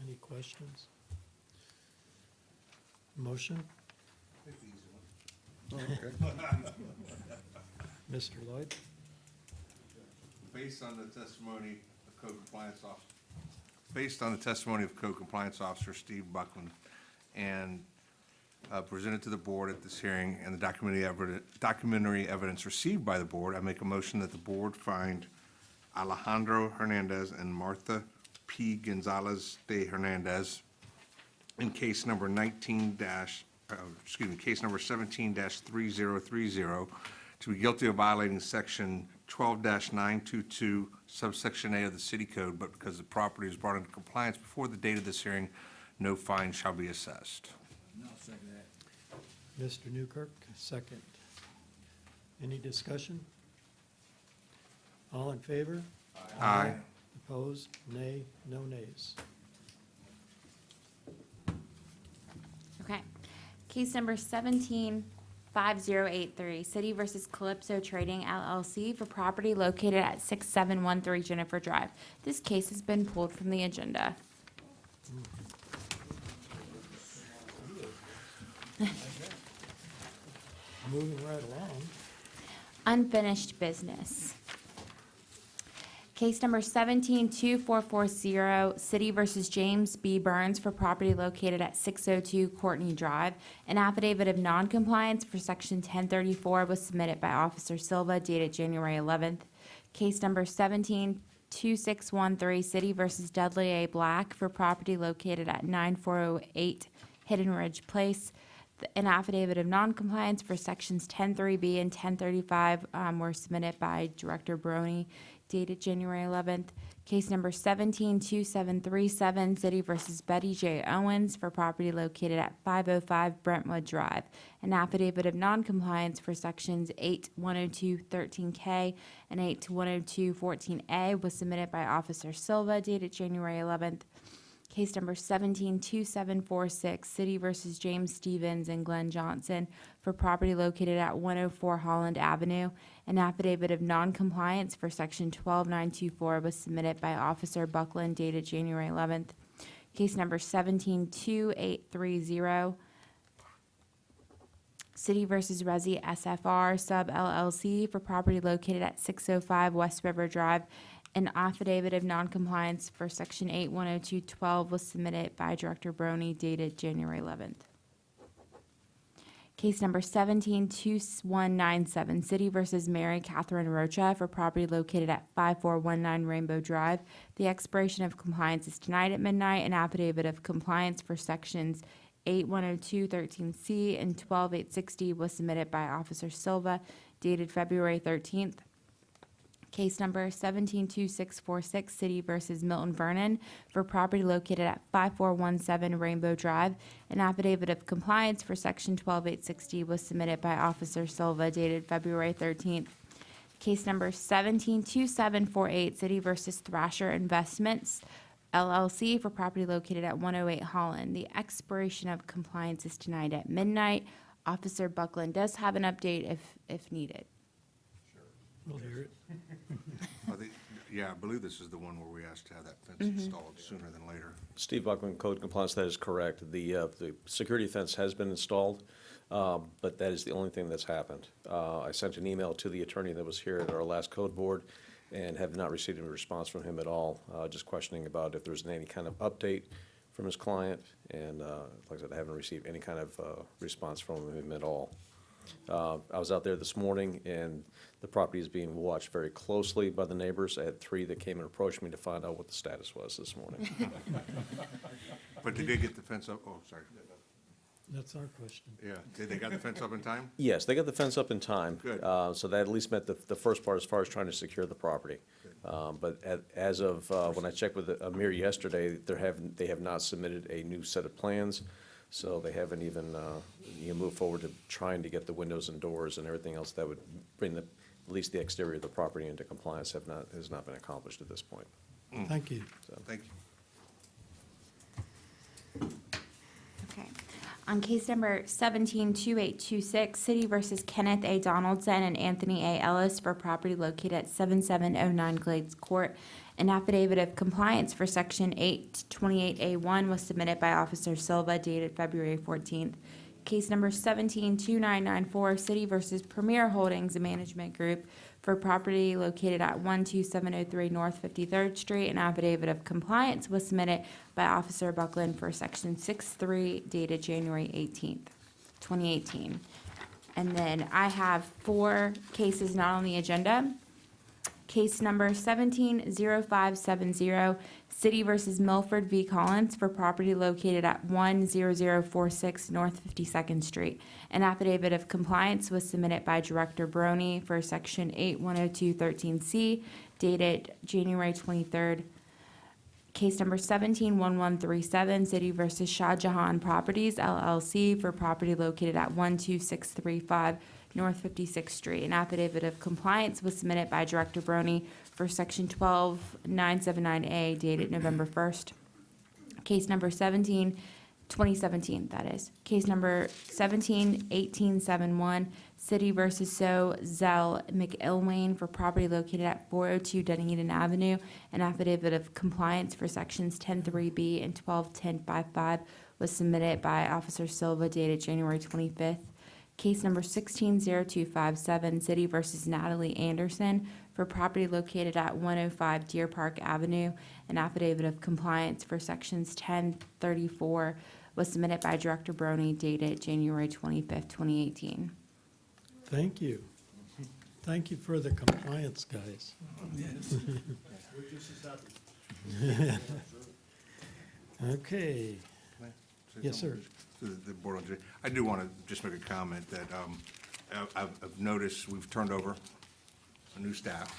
Any questions? Motion? Mr. Lloyd? Based on the testimony of Code Compliance Officer, based on the testimony of Code Compliance Officer Steve Buckland, and presented to the board at this hearing, and the documentary evidence received by the board, I make a motion that the board find Alejandro Hernandez and Martha P. Gonzalez de Hernandez in case number case number 17-3030, to be guilty of violating section 12-922 subsection A of the city code, but because the property is brought into compliance before the date of this hearing, no fine shall be assessed. Mr. Newkirk, second. Any discussion? All in favor? Aye. Opposed? Nay? No nays. Okay. Case number 17-5083, City versus Calypso Trading LLC for property located at 6713 Jennifer Drive. This case has been pulled from the agenda. Moving right along. Unfinished business. Case number 17-2440, City versus James B. Burns for property located at 602 Courtney Drive. An affidavit of noncompliance for section 1034 was submitted by Officer Silva dated January 11th. Case number 17-2613, City versus Dudley A. Black for property located at 9408 Hidden Ridge Place. An affidavit of noncompliance for sections 10.3B and 1035 were submitted by Director Brony dated January 11th. Case number 17-2737, City versus Betty J. Owens for property located at 505 Brentwood Drive. An affidavit of noncompliance for sections 8-102-13K and 8-102-14A was submitted by Officer Silva dated January 11th. Case number 17-2746, City versus James Stevens and Glenn Johnson for property located at 104 Holland Avenue. An affidavit of noncompliance for section 12924 was submitted by Officer Buckland dated January 11th. Case number 17-2830, City versus Resi SFR Sub LLC for property located at 605 West River Drive. An affidavit of noncompliance for section 8-102-12 was submitted by Director Brony dated January 11th. Case number 17-2197, City versus Mary Catherine Rocha for property located at 5419 Rainbow Drive. The expiration of compliance is tonight at midnight. An affidavit of compliance for sections 8-102-13C and 12-860 was submitted by Officer Silva dated February 13th. Case number 17-2646, City versus Milton Vernon for property located at 5417 Rainbow Drive. An affidavit of compliance for section 12860 was submitted by Officer Silva dated February 13th. Case number 17-2748, City versus Thrasher Investments LLC for property located at 108 Holland. The expiration of compliance is tonight at midnight. Officer Buckland does have an update if needed. We'll hear it. Yeah, I believe this is the one where we asked to have that fence installed sooner than later. Steve Buckman, Code Compliance, that is correct. The security fence has been installed. But that is the only thing that's happened. I sent an email to the attorney that was here at our last code board and have not received a response from him at all, just questioning about if there's any kind of update from his client. And like I said, I haven't received any kind of response from him at all. I was out there this morning, and the property is being watched very closely by the neighbors. I had 3 that came and approached me to find out what the status was this morning. But did they get the fence up? Oh, sorry. That's our question. Yeah, did they got the fence up in time? Yes, they got the fence up in time. Good. So that at least met the first part as far as trying to secure the property. But as of, when I checked with Amir yesterday, they have not submitted a new set of plans. So they haven't even, moved forward to trying to get the windows and doors and everything else that would bring at least the exterior of the property into compliance has not been accomplished at this point. Thank you. Thank you. Okay. On case number 172826, City versus Kenneth A. Donaldson and Anthony A. Ellis for property located at 7709 Glades Court, an affidavit of compliance for Section 828A1 was submitted by Officer Silva dated February 14th. Case number 172994, City versus Premier Holdings and Management Group for property located at 12703 North 53rd Street. An affidavit of compliance was submitted by Officer Buckland for Section 63 dated January 18th, 2018. And then I have 4 cases not on the agenda. Case number 170570, City versus Milford v. Collins for property located at 10046 North 52nd Street. An affidavit of compliance was submitted by Director Brony for Section 810213C dated January 23rd. Case number 171137, City versus Shah Jahan Properties LLC for property located at 12635 North 56th Street. An affidavit of compliance was submitted by Director Brony for Section 12979A dated November 1st. Case number 2017, that is. Case number 171871, City versus So Zell McIlwain for property located at 402 Dunedin Avenue. An affidavit of compliance for Sections 103B and 121055 was submitted by Officer Silva dated January 25th. Case number 160257, City versus Natalie Anderson for property located at 105 Deer Park Avenue. An affidavit of compliance for Sections 1034 was submitted by Director Brony dated January 25th, 2018. Thank you. Thank you for the compliance, guys. Okay. Yes, sir. To the board on Tuesday. I do want to just make a comment that I've noticed we've turned over a new staff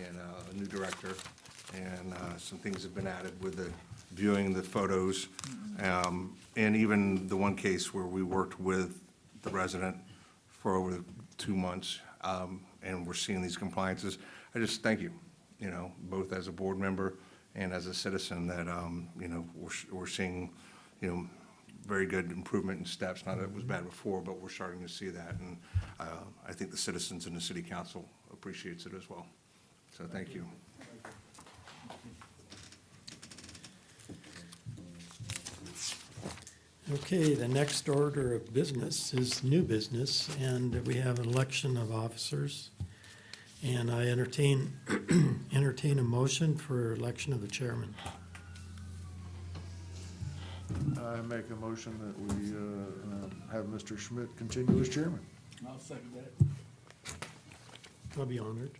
and a new director, and some things have been added with the viewing the photos, and even the one case where we worked with the resident for over 2 months, and we're seeing these compliances. I just thank you, both as a board member and as a citizen that, we're seeing, very good improvement in steps. Not that it was bad before, but we're starting to see that, and I think the citizens and the city council appreciates it as well. So thank you. Okay, the next order of business is new business, and we have an election of officers. And I entertain a motion for election of the chairman. I make a motion that we have Mr. Schmidt continue as chairman. I'll second that. I'll be honored.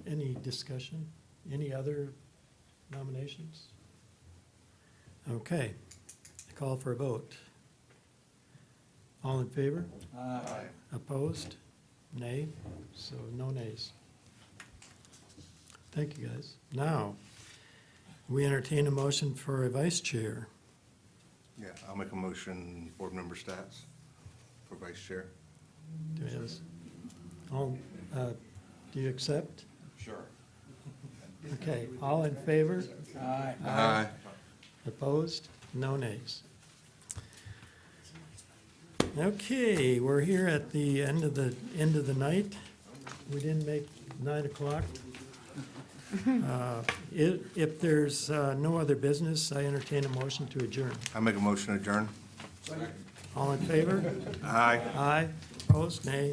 Any discussion? Any other nominations? Okay, I call for a vote. All in favor? Aye. Opposed? Nay? So no nays. Thank you, guys. Now, we entertain a motion for a vice chair. Yeah, I'll make a motion, board member stats for vice chair. Do we have this? Do you accept? Sure. Okay, all in favor? Aye. Aye. Opposed? No nays. Okay, we're here at the end of the night. We didn't make 9 o'clock. If there's no other business, I entertain a motion to adjourn. I make a motion to adjourn. All in favor? Aye. Aye. Opposed? Nay.